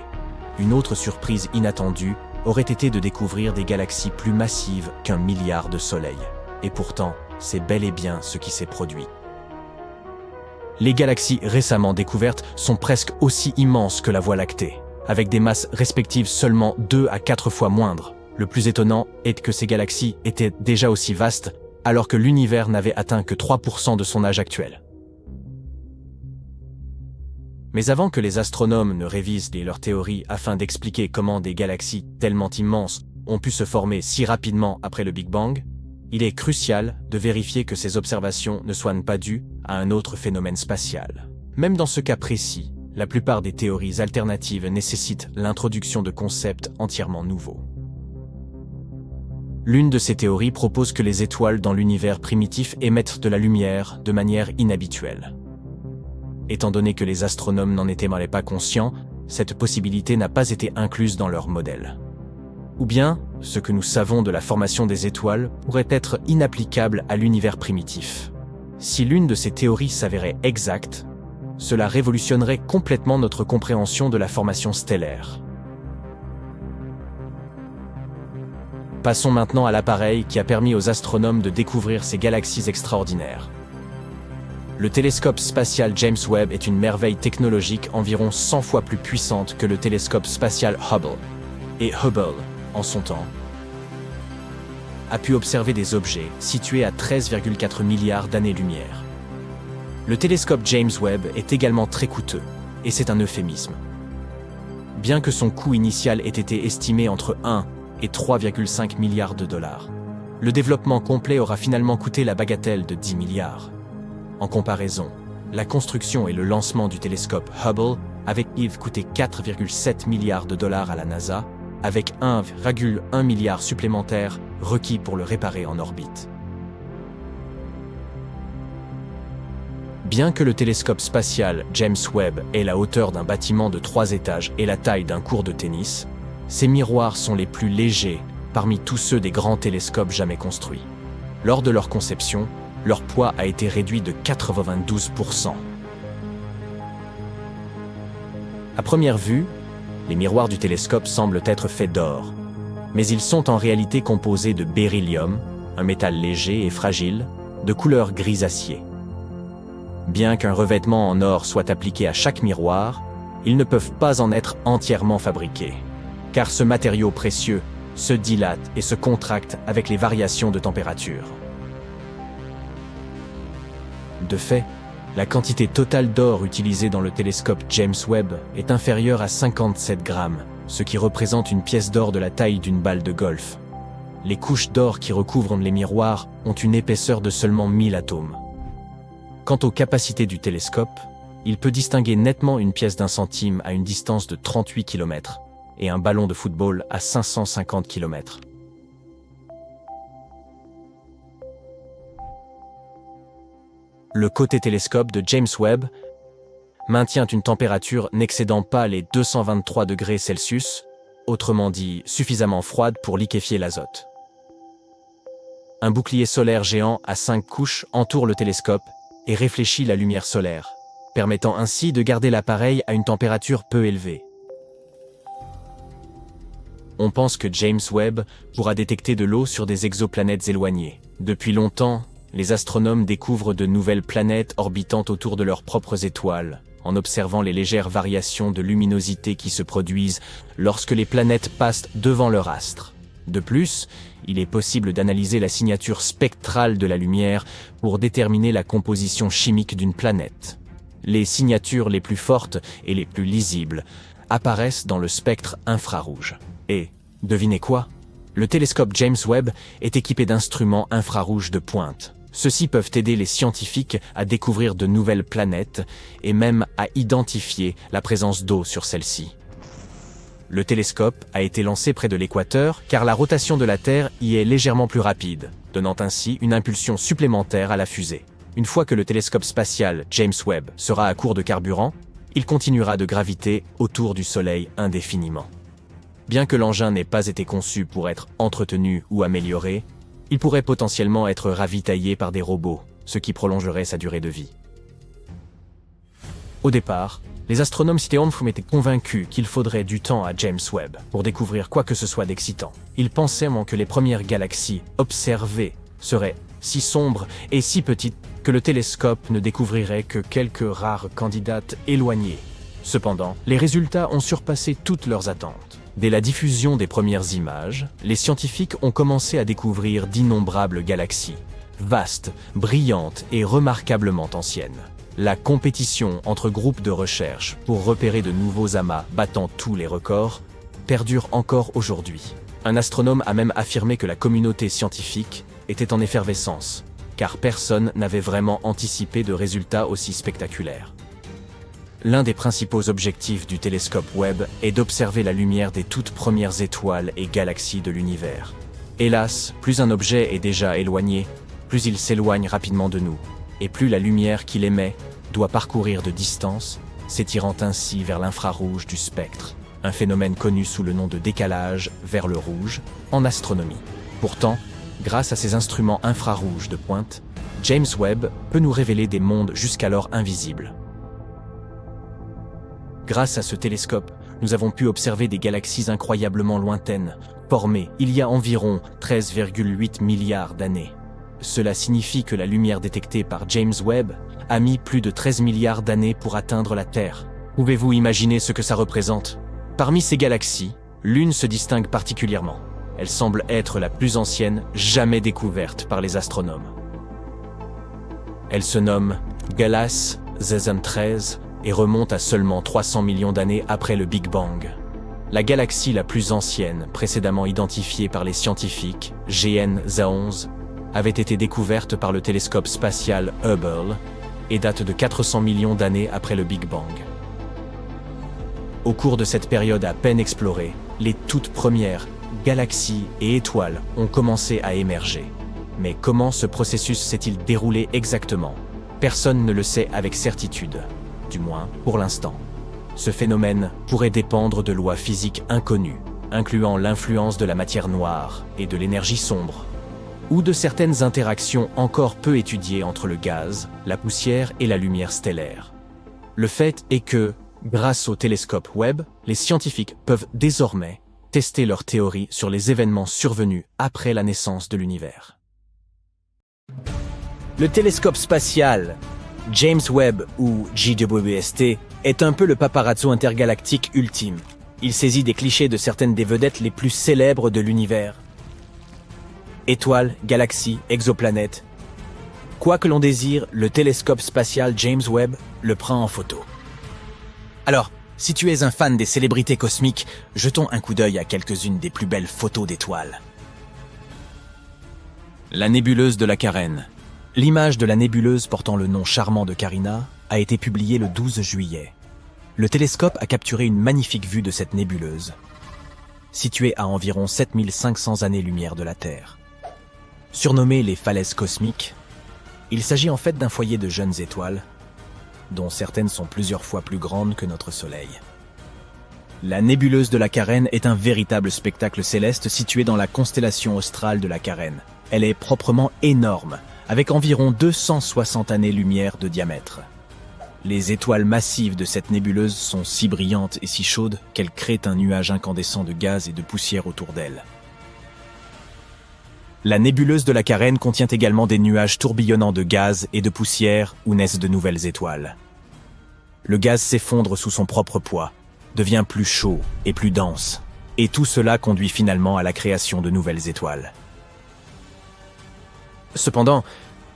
Une autre surprise inattendue aurait été de découvrir des galaxies plus massives qu'1 milliard de soleils. Et pourtant, c'est bel et bien ce qui s'est produit. Les galaxies récemment découvertes sont presque aussi immenses que la Voie lactée, avec des masses respectives seulement 2 à 4 fois moindres. Le plus étonnant est que ces galaxies étaient déjà aussi vastes, alors que l'univers n'avait atteint que 3% de son âge actuel. Mais avant que les astronomes ne révisent leurs théories afin d'expliquer comment des galaxies tellement immenses ont pu se former si rapidement après le Big Bang, il est crucial de vérifier que ces observations ne soient pas dues à un autre phénomène spatial. Même dans ce cas précis, la plupart des théories alternatives nécessitent l'introduction de concepts entièrement nouveaux. L'une de ces théories propose que les étoiles dans l'univers primitif émettent de la lumière de manière inhabituelle. Étant donné que les astronomes n'en étaient pas conscients, cette possibilité n'a pas été incluse dans leur modèle. Ou bien, ce que nous savons de la formation des étoiles pourrait être inapplicable à l'univers primitif. Si l'une de ces théories s'avérait exacte, cela révolutionnerait complètement notre compréhension de la formation stellaire. Passons maintenant à l'appareil qui a permis aux astronomes de découvrir ces galaxies extraordinaires. Le télescope spatial James Webb est une merveille technologique environ 100 fois plus puissante que le télescope spatial Hubble. Et Hubble, en son temps, a pu observer des objets situés à 13,4 milliards d'années-lumière. Le télescope James Webb est également très coûteux, et c'est un euphémisme. Bien que son coût initial ait été estimé entre 1 et 3,5 milliards de dollars, le développement complet aura finalement coûté la bagatelle de 10 milliards. En comparaison, la construction et le lancement du télescope Hubble avaient coûté 4,7 milliards de dollars à la NASA, avec 1,1 milliard supplémentaire requis pour le réparer en orbite. Bien que le télescope spatial James Webb ait la hauteur d'un bâtiment de 3 étages et la taille d'un court de tennis, ses miroirs sont les plus légers parmi tous ceux des grands télescopes jamais construits. Lors de leur conception, leur poids a été réduit de 92%. À première vue, les miroirs du télescope semblent être faits d'or, mais ils sont en réalité composés de beryllium, un métal léger et fragile, de couleur gris-acier. Bien qu'un revêtement en or soit appliqué à chaque miroir, ils ne peuvent pas en être entièrement fabriqués, car ce matériau précieux se dilate et se contracte avec les variations de température. De fait, la quantité totale d'or utilisée dans le télescope James Webb est inférieure à 57 grammes, ce qui représente une pièce d'or de la taille d'une balle de golf. Les couches d'or qui recouvrent les miroirs ont une épaisseur de seulement 1000 atomes. Quant aux capacités du télescope, il peut distinguer nettement une pièce d'1 centime à une distance de 38 km et un ballon de football à 550 km. Le côté télescope de James Webb maintient une température n'excédant pas les 223 degrés Celsius, autrement dit suffisamment froide pour liquéfier l'azote. Un bouclier solaire géant à 5 couches entoure le télescope et réfléchit la lumière solaire, permettant ainsi de garder l'appareil à une température peu élevée. On pense que James Webb pourra détecter de l'eau sur des exoplanètes éloignées. Depuis longtemps, les astronomes découvrent de nouvelles planètes orbitant autour de leurs propres étoiles, en observant les légères variations de luminosité qui se produisent lorsque les planètes passent devant leur astre. De plus, il est possible d'analyser la signature spectrale de la lumière pour déterminer la composition chimique d'une planète. Les signatures les plus fortes et les plus lisibles apparaissent dans le spectre infrarouge. Et, devinez quoi? Le télescope James Webb est équipé d'instruments infrarouges de pointe. Ceux-ci peuvent aider les scientifiques à découvrir de nouvelles planètes et même à identifier la présence d'eau sur celles-ci. Le télescope a été lancé près de l'équateur car la rotation de la Terre y est légèrement plus rapide, donnant ainsi une impulsion supplémentaire à la fusée. Une fois que le télescope spatial James Webb sera à court de carburant, il continuera de graviter autour du Soleil indéfiniment. Bien que l'engin n'ait pas été conçu pour être entretenu ou amélioré, il pourrait potentiellement être ravitaillé par des robots, ce qui prolongerait sa durée de vie. Au départ, les astronomes étaient convaincus qu'il faudrait du temps à James Webb pour découvrir quoi que ce soit d'excitant. Ils pensaient que les premières galaxies observées seraient si sombres et si petites que le télescope ne découvrirait que quelques rares candidates éloignées. Cependant, les résultats ont surpassé toutes leurs attentes. Dès la diffusion des premières images, les scientifiques ont commencé à découvrir d'innombrables galaxies, vastes, brillantes et remarquablement anciennes. La compétition entre groupes de recherche pour repérer de nouveaux amas battant tous les records perdure encore aujourd'hui. Un astronome a même affirmé que la communauté scientifique était en effervescence, car personne n'avait vraiment anticipé de résultats aussi spectaculaires. L'un des principaux objectifs du télescope Webb est d'observer la lumière des toutes premières étoiles et galaxies de l'univers. Hélas, plus un objet est déjà éloigné, plus il s'éloigne rapidement de nous, et plus la lumière qu'il émet doit parcourir de distance, s'étirant ainsi vers l'infrarouge du spectre, un phénomène connu sous le nom de décalage vers le rouge en astronomie. Pourtant, grâce à ses instruments infrarouges de pointe, James Webb peut nous révéler des mondes jusqu'alors invisibles. Grâce à ce télescope, nous avons pu observer des galaxies incroyablement lointaines, formées il y a environ 13,8 milliards d'années. Cela signifie que la lumière détectée par James Webb a mis plus de 13 milliards d'années pour atteindre la Terre. Pouvez-vous imaginer ce que ça représente? Parmi ces galaxies, l'une se distingue particulièrement. Elle semble être la plus ancienne jamais découverte par les astronomes. Elle se nomme Galas Szezem 13 et remonte à seulement 300 millions d'années après le Big Bang. La galaxie la plus ancienne, précédemment identifiée par les scientifiques, GN-11, avait été découverte par le télescope spatial Hubble et date de 400 millions d'années après le Big Bang. Au cours de cette période à peine explorée, les toutes premières galaxies et étoiles ont commencé à émerger. Mais comment ce processus s'est-il déroulé exactement? Personne ne le sait avec certitude, du moins pour l'instant. Ce phénomène pourrait dépendre de lois physiques inconnues, incluant l'influence de la matière noire et de l'énergie sombre, ou de certaines interactions encore peu étudiées entre le gaz, la poussière et la lumière stellaire. Le fait est que, grâce au télescope Webb, les scientifiques peuvent désormais tester leurs théories sur les événements survenus après la naissance de l'univers. Le télescope spatial James Webb, ou JWST, est un peu le paparazzo intergalactique ultime. Il saisit des clichés de certaines des vedettes les plus célèbres de l'univers. Étoiles, galaxies, exoplanètes. Quoi que l'on désire, le télescope spatial James Webb le prend en photo. Alors, si tu es un fan des célébrités cosmiques, jetons un coup d'œil à quelques-unes des plus belles photos d'étoiles. La nébuleuse de la Carène. L'image de la nébuleuse portant le nom charmant de Carina a été publiée le 12 juillet. Le télescope a capturé une magnifique vue de cette nébuleuse, située à environ 7500 années-lumière de la Terre. Surnommée les falaises cosmiques, il s'agit en fait d'un foyer de jeunes étoiles, dont certaines sont plusieurs fois plus grandes que notre Soleil. La nébuleuse de la Carène est un véritable spectacle céleste situé dans la constellation australe de la Carène. Elle est proprement énorme, avec environ 260 années-lumière de diamètre. Les étoiles massives de cette nébuleuse sont si brillantes et si chaudes qu'elles créent un nuage incandescent de gaz et de poussière autour d'elles. La nébuleuse de la Carène contient également des nuages tourbillonnants de gaz et de poussière où naissent de nouvelles étoiles. Le gaz s'effondre sous son propre poids, devient plus chaud et plus dense, et tout cela conduit finalement à la création de nouvelles étoiles. Cependant,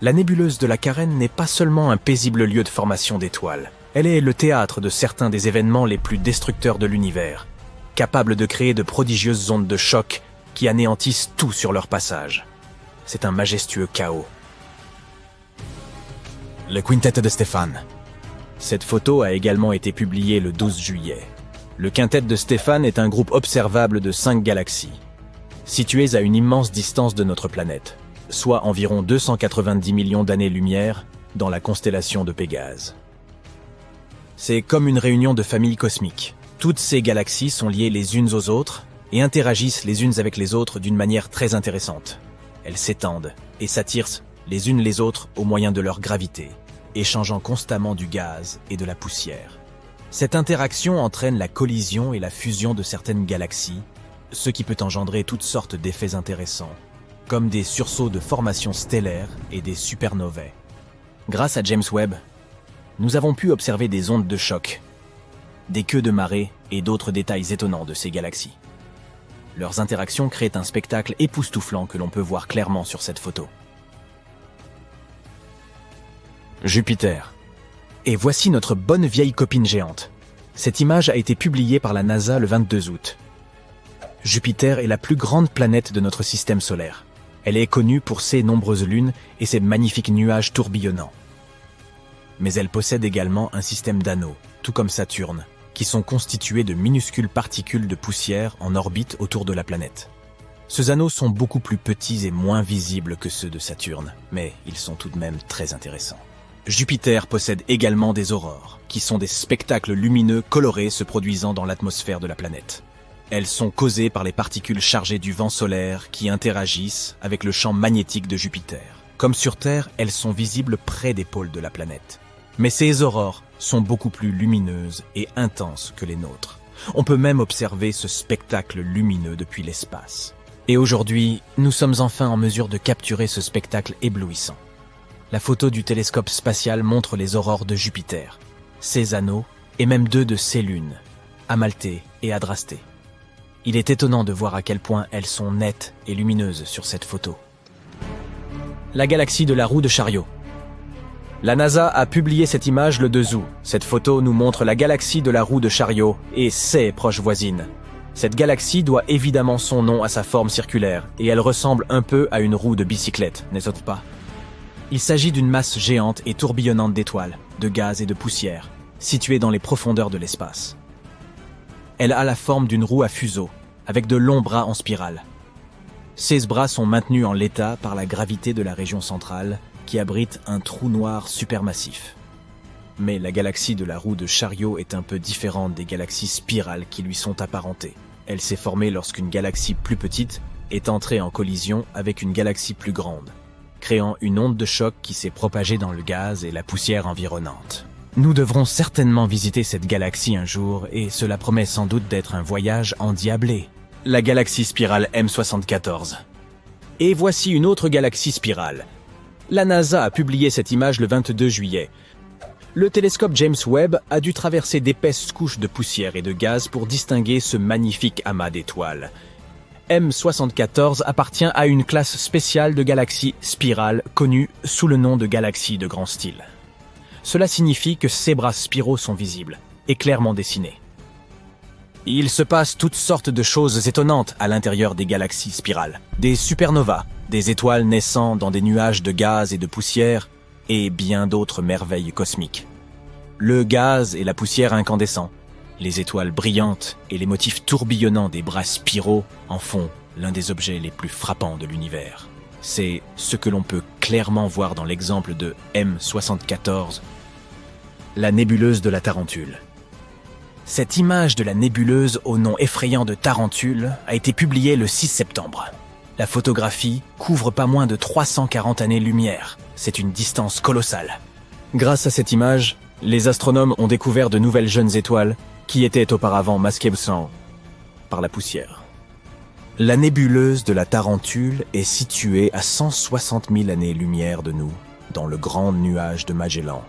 la nébuleuse de la Carène n'est pas seulement un paisible lieu de formation d'étoiles. Elle est le théâtre de certains des événements les plus destructeurs de l'univers, capable de créer de prodigieuses ondes de choc qui anéantissent tout sur leur passage. C'est un majestueux chaos. Le quintet de Stéphane. Cette photo a également été publiée le 12 juillet. Le quintet de Stéphane est un groupe observable de 5 galaxies, situées à une immense distance de notre planète, soit environ 290 millions d'années-lumière dans la constellation de Pégase. C'est comme une réunion de familles cosmiques. Toutes ces galaxies sont liées les unes aux autres et interagissent les unes avec les autres d'une manière très intéressante. Elles s'étendent et s'attirent les unes les autres au moyen de leur gravité, échangeant constamment du gaz et de la poussière. Cette interaction entraîne la collision et la fusion de certaines galaxies, ce qui peut engendrer toutes sortes d'effets intéressants, comme des sursauts de formations stellaires et des supernovae. Grâce à James Webb, nous avons pu observer des ondes de choc, des queues de marée et d'autres détails étonnants de ces galaxies. Leurs interactions créent un spectacle époustouflant que l'on peut voir clairement sur cette photo. Jupiter. Et voici notre bonne vieille copine géante. Cette image a été publiée par la NASA le 22 août. Jupiter est la plus grande planète de notre système solaire. Elle est connue pour ses nombreuses lunes et ses magnifiques nuages tourbillonnants. Mais elle possède également un système d'anneaux, tout comme Saturne, qui sont constitués de minuscules particules de poussière en orbite autour de la planète. Ces anneaux sont beaucoup plus petits et moins visibles que ceux de Saturne, mais ils sont tout de même très intéressants. Jupiter possède également des aurores, qui sont des spectacles lumineux colorés se produisant dans l'atmosphère de la planète. Elles sont causées par les particules chargées du vent solaire qui interagissent avec le champ magnétique de Jupiter. Comme sur Terre, elles sont visibles près des pôles de la planète. Mais ces aurores sont beaucoup plus lumineuses et intenses que les nôtres. On peut même observer ce spectacle lumineux depuis l'espace. Et aujourd'hui, nous sommes enfin en mesure de capturer ce spectacle éblouissant. La photo du télescope spatial montre les aurores de Jupiter, ses anneaux et même deux de ses lunes, Amalthée et Adrastée. Il est étonnant de voir à quel point elles sont nettes et lumineuses sur cette photo. La galaxie de la roue de chariot. La NASA a publié cette image le 2 août. Cette photo nous montre la galaxie de la roue de chariot et ses proches voisines. Cette galaxie doit évidemment son nom à sa forme circulaire et elle ressemble un peu à une roue de bicyclette, n'est-ce pas? Il s'agit d'une masse géante et tourbillonnante d'étoiles, de gaz et de poussière, située dans les profondeurs de l'espace. Elle a la forme d'une roue à fuseau, avec de longs bras en spirale. Ces bras sont maintenus en l'état par la gravité de la région centrale, qui abrite un trou noir supermassif. Mais la galaxie de la roue de chariot est un peu différente des galaxies spirales qui lui sont apparentées. Elle s'est formée lorsqu'une galaxie plus petite est entrée en collision avec une galaxie plus grande, créant une onde de choc qui s'est propagée dans le gaz et la poussière environnante. Nous devrons certainement visiter cette galaxie un jour et cela promet sans doute d'être un voyage endiablé. La galaxie spirale M74. Et voici une autre galaxie spirale. La NASA a publié cette image le 22 juillet. Le télescope James Webb a dû traverser d'épaisses couches de poussière et de gaz pour distinguer ce magnifique amas d'étoiles. M74 appartient à une classe spéciale de galaxies spirales connue sous le nom de galaxies de grand style. Cela signifie que ces bras spiraux sont visibles et clairement dessinés. Il se passe toutes sortes de choses étonnantes à l'intérieur des galaxies spirales. Des supernovas, des étoiles naissant dans des nuages de gaz et de poussière, et bien d'autres merveilles cosmiques. Le gaz et la poussière incandescents, les étoiles brillantes et les motifs tourbillonnants des bras spiraux en font l'un des objets les plus frappants de l'univers. C'est ce que l'on peut clairement voir dans l'exemple de M74, la nébuleuse de la Tarentule. Cette image de la nébuleuse au nom effrayant de Tarentule a été publiée le 6 septembre. La photographie couvre pas moins de 340 années-lumière. C'est une distance colossale. Grâce à cette image, les astronomes ont découvert de nouvelles jeunes étoiles qui étaient auparavant masquées par la poussière. La nébuleuse de la Tarentule est située à 160 000 années-lumière de nous, dans le grand nuage de Magellan.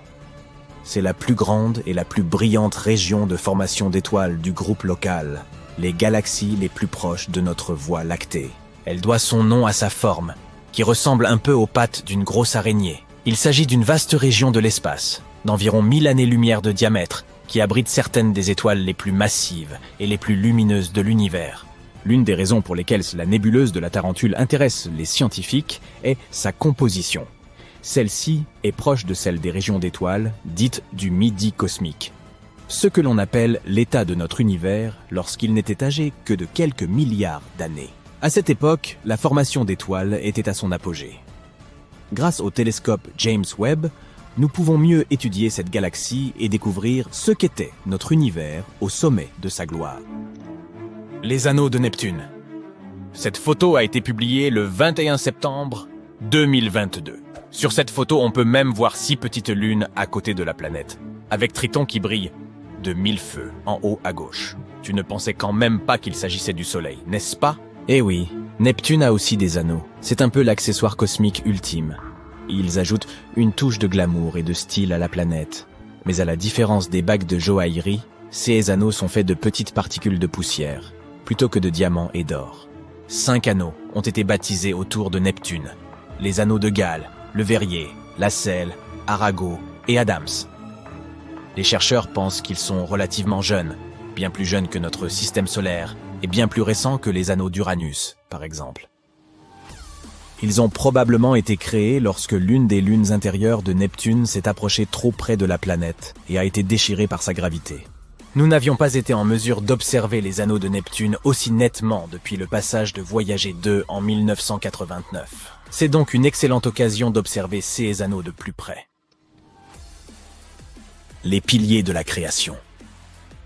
C'est la plus grande et la plus brillante région de formation d'étoiles du groupe local, les galaxies les plus proches de notre Voie lactée. Elle doit son nom à sa forme, qui ressemble un peu aux pattes d'une grosse araignée. Il s'agit d'une vaste région de l'espace, d'environ 1000 années-lumière de diamètre, qui abrite certaines des étoiles les plus massives et les plus lumineuses de l'univers. L'une des raisons pour lesquelles la nébuleuse de la Tarentule intéresse les scientifiques est sa composition. Celle-ci est proche de celle des régions d'étoiles, dites du midi cosmique. Ce que l'on appelle l'état de notre univers lorsqu'il n'était âgé que de quelques milliards d'années. À cette époque, la formation d'étoiles était à son apogée. Grâce au télescope James Webb, nous pouvons mieux étudier cette galaxie et découvrir ce qu'était notre univers au sommet de sa gloire. Les anneaux de Neptune. Cette photo a été publiée le 21 septembre 2022. Sur cette photo, on peut même voir 6 petites lunes à côté de la planète, avec Triton qui brille de 1000 feux en haut à gauche. Tu ne pensais quand même pas qu'il s'agissait du Soleil, n'est-ce pas? Eh oui, Neptune a aussi des anneaux. C'est un peu l'accessoire cosmique ultime. Ils ajoutent une touche de glamour et de style à la planète. Mais à la différence des bagues de joaillerie, ces anneaux sont faits de petites particules de poussière, plutôt que de diamants et d'or. 5 anneaux ont été baptisés autour de Neptune. Les anneaux de Gale, le Verrier, la Selle, Arago et Adams. Les chercheurs pensent qu'ils sont relativement jeunes, bien plus jeunes que notre système solaire et bien plus récents que les anneaux d'Uranus, par exemple. Ils ont probablement été créés lorsque l'une des lunes intérieures de Neptune s'est approchée trop près de la planète et a été déchirée par sa gravité. Nous n'avions pas été en mesure d'observer les anneaux de Neptune aussi nettement depuis le passage de Voyager 2 en 1989. C'est donc une excellente occasion d'observer ces anneaux de plus près. Les piliers de la création.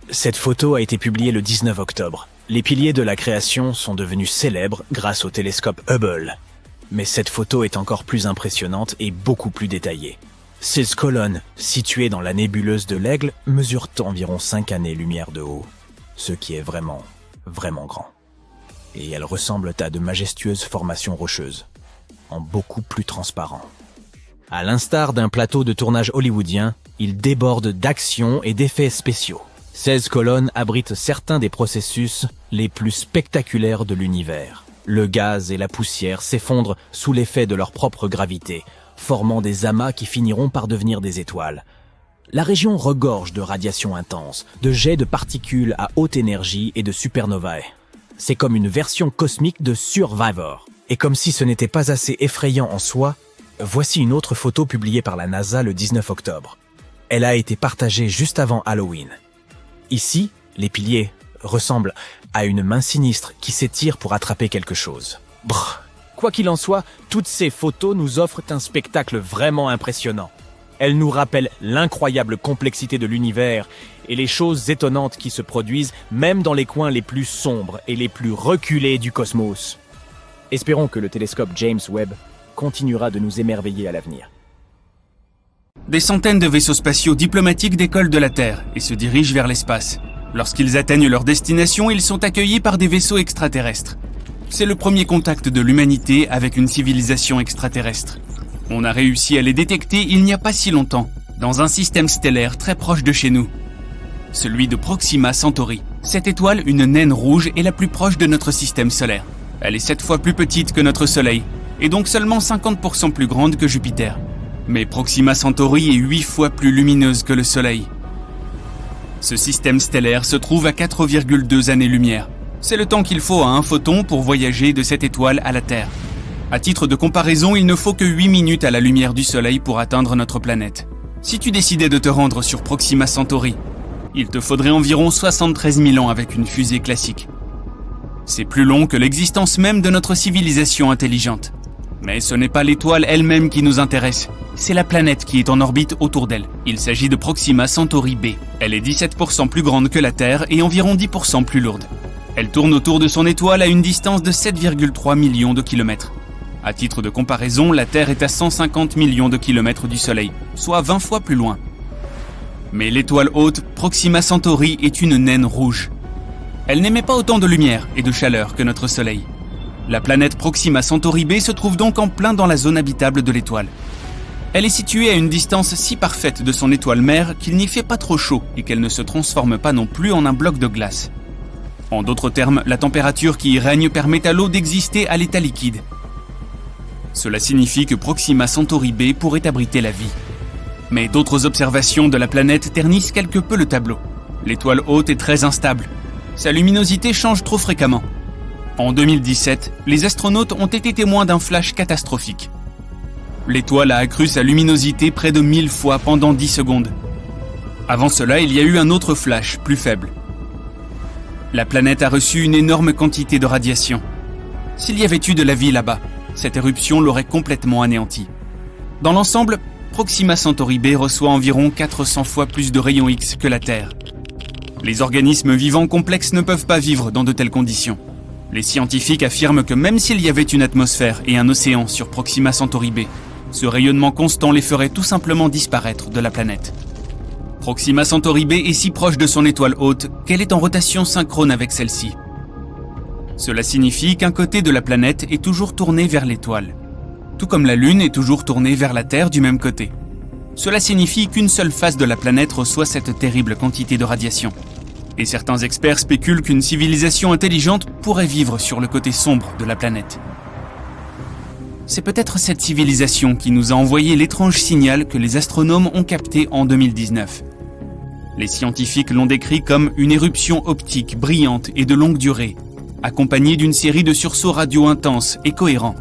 Cette photo a été publiée le 19 octobre. Les piliers de la création sont devenus célèbres grâce au télescope Hubble. Mais cette photo est encore plus impressionnante et beaucoup plus détaillée. Ces colonnes, situées dans la nébuleuse de l'Aigle, mesurent environ 5 années-lumière de haut, ce qui est vraiment, vraiment grand. Et elles ressemblent à de majestueuses formations rocheuses, en beaucoup plus transparent. À l'instar d'un plateau de tournage hollywoodien, il déborde d'actions et d'effets spéciaux. 16 colonnes abritent certains des processus les plus spectaculaires de l'univers. Le gaz et la poussière s'effondrent sous l'effet de leur propre gravité, formant des amas qui finiront par devenir des étoiles. La région regorge de radiations intenses, de jets de particules à haute énergie et de supernovae. C'est comme une version cosmique de Survivor. Et comme si ce n'était pas assez effrayant en soi, voici une autre photo publiée par la NASA le 19 octobre. Elle a été partagée juste avant Halloween. Ici, les piliers ressemblent à une main sinistre qui s'étire pour attraper quelque chose. Brrr. Quoi qu'il en soit, toutes ces photos nous offrent un spectacle vraiment impressionnant. Elles nous rappellent l'incroyable complexité de l'univers et les choses étonnantes qui se produisent même dans les coins les plus sombres et les plus reculés du cosmos. Espérons que le télescope James Webb continuera de nous émerveiller à l'avenir. Des centaines de vaisseaux spatiaux diplomatiques décollent de la Terre et se dirigent vers l'espace. Lorsqu'ils atteignent leur destination, ils sont accueillis par des vaisseaux extraterrestres. C'est le premier contact de l'humanité avec une civilisation extraterrestre. On a réussi à les détecter il n'y a pas si longtemps, dans un système stellaire très proche de chez nous. Celui de Proxima Centauri. Cette étoile, une naine rouge, est la plus proche de notre système solaire. Elle est 7 fois plus petite que notre Soleil, et donc seulement 50% plus grande que Jupiter. Mais Proxima Centauri est 8 fois plus lumineuse que le Soleil. Ce système stellaire se trouve à 4,2 années-lumière. C'est le temps qu'il faut à un photon pour voyager de cette étoile à la Terre. À titre de comparaison, il ne faut que 8 minutes à la lumière du Soleil pour atteindre notre planète. Si tu décidais de te rendre sur Proxima Centauri, il te faudrait environ 73 000 ans avec une fusée classique. C'est plus long que l'existence même de notre civilisation intelligente. Mais ce n'est pas l'étoile elle-même qui nous intéresse, c'est la planète qui est en orbite autour d'elle. Il s'agit de Proxima Centauri b. Elle est 17% plus grande que la Terre et environ 10% plus lourde. Elle tourne autour de son étoile à une distance de 7,3 millions de kilomètres. À titre de comparaison, la Terre est à 150 millions de kilomètres du Soleil, soit 20 fois plus loin. Mais l'étoile haute, Proxima Centauri, est une naine rouge. Elle n'émet pas autant de lumière et de chaleur que notre Soleil. La planète Proxima Centauri b se trouve donc en plein dans la zone habitable de l'étoile. Elle est située à une distance si parfaite de son étoile mère qu'il n'y fait pas trop chaud et qu'elle ne se transforme pas non plus en un bloc de glace. En d'autres termes, la température qui y règne permet à l'eau d'exister à l'état liquide. Cela signifie que Proxima Centauri b pourrait abriter la vie. Mais d'autres observations de la planète ternissent quelque peu le tableau. L'étoile haute est très instable. Sa luminosité change trop fréquemment. En 2017, les astronautes ont été témoins d'un flash catastrophique. L'étoile a accru sa luminosité près de 1000 fois pendant 10 secondes. Avant cela, il y a eu un autre flash, plus faible. La planète a reçu une énorme quantité de radiation. S'il y avait eu de la vie là-bas, cette éruption l'aurait complètement anéantie. Dans l'ensemble, Proxima Centauri b reçoit environ 400 fois plus de rayons X que la Terre. Les organismes vivants complexes ne peuvent pas vivre dans de telles conditions. Les scientifiques affirment que même s'il y avait une atmosphère et un océan sur Proxima Centauri b, ce rayonnement constant les ferait tout simplement disparaître de la planète. Proxima Centauri b est si proche de son étoile haute qu'elle est en rotation synchrone avec celle-ci. Cela signifie qu'un côté de la planète est toujours tourné vers l'étoile, tout comme la Lune est toujours tournée vers la Terre du même côté. Cela signifie qu'une seule face de la planète reçoit cette terrible quantité de radiation. Et certains experts spéculent qu'une civilisation intelligente pourrait vivre sur le côté sombre de la planète. C'est peut-être cette civilisation qui nous a envoyé l'étrange signal que les astronomes ont capté en 2019. Les scientifiques l'ont décrit comme une éruption optique brillante et de longue durée, accompagnée d'une série de sursauts radio intenses et cohérents.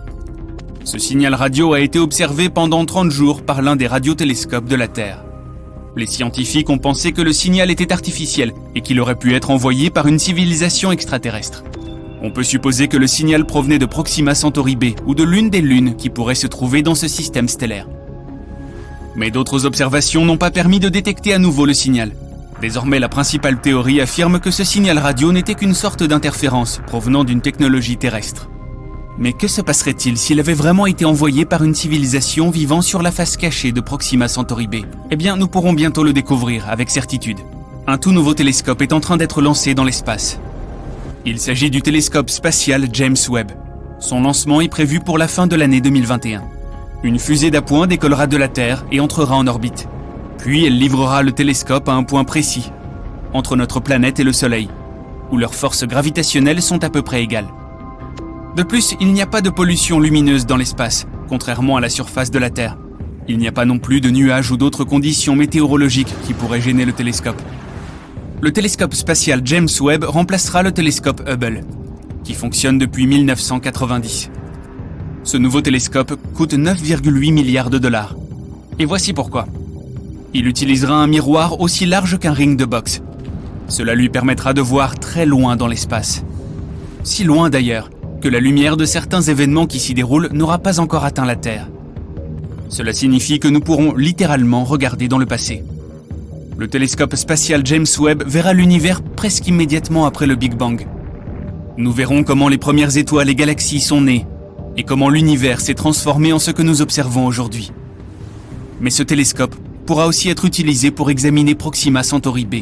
Ce signal radio a été observé pendant 30 jours par l'un des radiotélescopes de la Terre. Les scientifiques ont pensé que le signal était artificiel et qu'il aurait pu être envoyé par une civilisation extraterrestre. On peut supposer que le signal provenait de Proxima Centauri b ou de l'une des lunes qui pourraient se trouver dans ce système stellaire. Mais d'autres observations n'ont pas permis de détecter à nouveau le signal. Désormais, la principale théorie affirme que ce signal radio n'était qu'une sorte d'interférence provenant d'une technologie terrestre. Mais que se passerait-il s'il avait vraiment été envoyé par une civilisation vivant sur la face cachée de Proxima Centauri b? Eh bien, nous pourrons bientôt le découvrir avec certitude. Un tout nouveau télescope est en train d'être lancé dans l'espace. Il s'agit du télescope spatial James Webb. Son lancement est prévu pour la fin de l'année 2021. Une fusée d'appoint décollera de la Terre et entrera en orbite. Puis elle livrera le télescope à un point précis, entre notre planète et le Soleil, où leurs forces gravitationnelles sont à peu près égales. De plus, il n'y a pas de pollution lumineuse dans l'espace, contrairement à la surface de la Terre. Il n'y a pas non plus de nuages ou d'autres conditions météorologiques qui pourraient gêner le télescope. Le télescope spatial James Webb remplacera le télescope Hubble, qui fonctionne depuis 1990. Ce nouveau télescope coûte 9,8 milliards de dollars. Et voici pourquoi. Il utilisera un miroir aussi large qu'un ring de boxe. Cela lui permettra de voir très loin dans l'espace. Si loin d'ailleurs, que la lumière de certains événements qui s'y déroulent n'aura pas encore atteint la Terre. Cela signifie que nous pourrons littéralement regarder dans le passé. Le télescope spatial James Webb verra l'univers presque immédiatement après le Big Bang. Nous verrons comment les premières étoiles et galaxies sont nées, et comment l'univers s'est transformé en ce que nous observons aujourd'hui. Mais ce télescope pourra aussi être utilisé pour examiner Proxima Centauri b.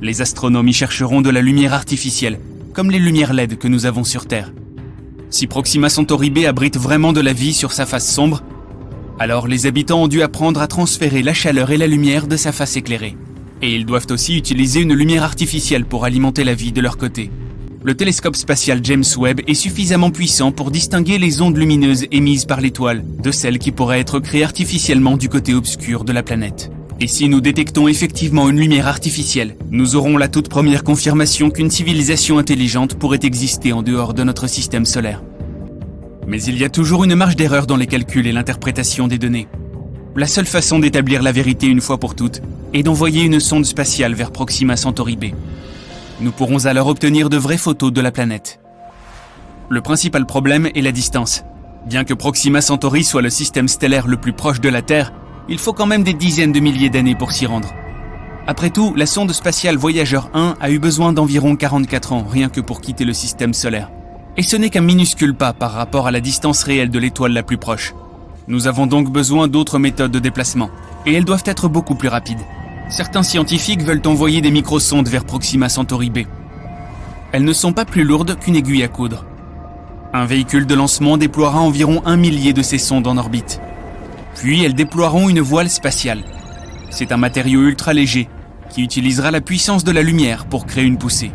Les astronomes y chercheront de la lumière artificielle, comme les lumières LED que nous avons sur Terre. Si Proxima Centauri b abrite vraiment de la vie sur sa face sombre, alors les habitants ont dû apprendre à transférer la chaleur et la lumière de sa face éclairée. Et ils doivent aussi utiliser une lumière artificielle pour alimenter la vie de leur côté. Le télescope spatial James Webb est suffisamment puissant pour distinguer les ondes lumineuses émises par l'étoile de celles qui pourraient être créées artificiellement du côté obscur de la planète. Et si nous détectons effectivement une lumière artificielle, nous aurons la toute première confirmation qu'une civilisation intelligente pourrait exister en dehors de notre système solaire. Mais il y a toujours une marge d'erreur dans les calculs et l'interprétation des données. La seule façon d'établir la vérité une fois pour toutes est d'envoyer une sonde spatiale vers Proxima Centauri b. Nous pourrons alors obtenir de vraies photos de la planète. Le principal problème est la distance. Bien que Proxima Centauri soit le système stellaire le plus proche de la Terre, il faut quand même des dizaines de milliers d'années pour s'y rendre. Après tout, la sonde spatiale Voyager 1 a eu besoin d'environ 44 ans rien que pour quitter le système solaire. Et ce n'est qu'un minuscule pas par rapport à la distance réelle de l'étoile la plus proche. Nous avons donc besoin d'autres méthodes de déplacement, et elles doivent être beaucoup plus rapides. Certains scientifiques veulent envoyer des microsondes vers Proxima Centauri b. Elles ne sont pas plus lourdes qu'une aiguille à coudre. Un véhicule de lancement déploiera environ 1 millier de ces sondes en orbite. Puis elles déploieront une voile spatiale. C'est un matériau ultra léger, qui utilisera la puissance de la lumière pour créer une poussée.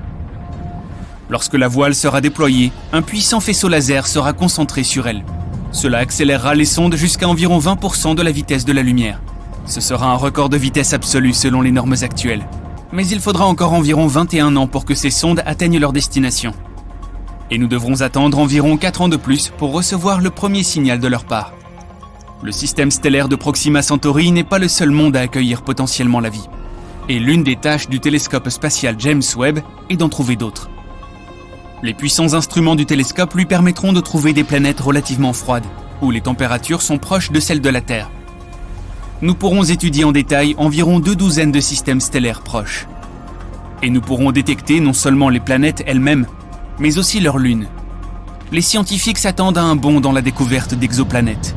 Lorsque la voile sera déployée, un puissant faisceau laser sera concentré sur elle. Cela accélérera les sondes jusqu'à environ 20% de la vitesse de la lumière. Ce sera un record de vitesse absolue selon les normes actuelles. Mais il faudra encore environ 21 ans pour que ces sondes atteignent leur destination. Et nous devrons attendre environ 4 ans de plus pour recevoir le premier signal de leur part. Le système stellaire de Proxima Centauri n'est pas le seul monde à accueillir potentiellement la vie. Et l'une des tâches du télescope spatial James Webb est d'en trouver d'autres. Les puissants instruments du télescope lui permettront de trouver des planètes relativement froides, où les températures sont proches de celles de la Terre. Nous pourrons étudier en détail environ 2 douzaines de systèmes stellaires proches. Et nous pourrons détecter non seulement les planètes elles-mêmes, mais aussi leurs lunes. Les scientifiques s'attendent à un bond dans la découverte d'exoplanètes.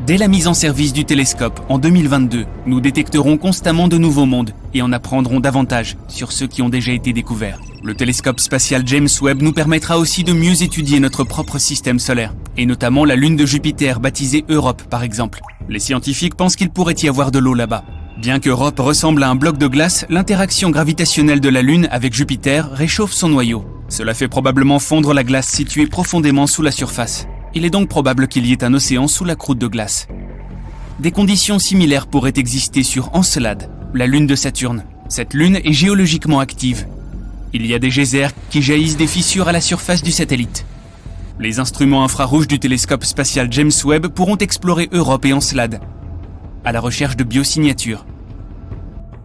Dès la mise en service du télescope en 2022, nous détecterons constamment de nouveaux mondes et en apprendrons davantage sur ceux qui ont déjà été découverts. Le télescope spatial James Webb nous permettra aussi de mieux étudier notre propre système solaire, et notamment la lune de Jupiter baptisée Europe par exemple. Les scientifiques pensent qu'il pourrait y avoir de l'eau là-bas. Bien qu'Europe ressemble à un bloc de glace, l'interaction gravitationnelle de la Lune avec Jupiter réchauffe son noyau. Cela fait probablement fondre la glace située profondément sous la surface. Il est donc probable qu'il y ait un océan sous la croûte de glace. Des conditions similaires pourraient exister sur Encelade, la lune de Saturne, Cette lune est géologiquement active. Il y a des geysers qui jaillissent des fissures à la surface du satellite. Les instruments infrarouges du télescope spatial James Webb pourront explorer Europe et Encelade, à la recherche de biosignatures.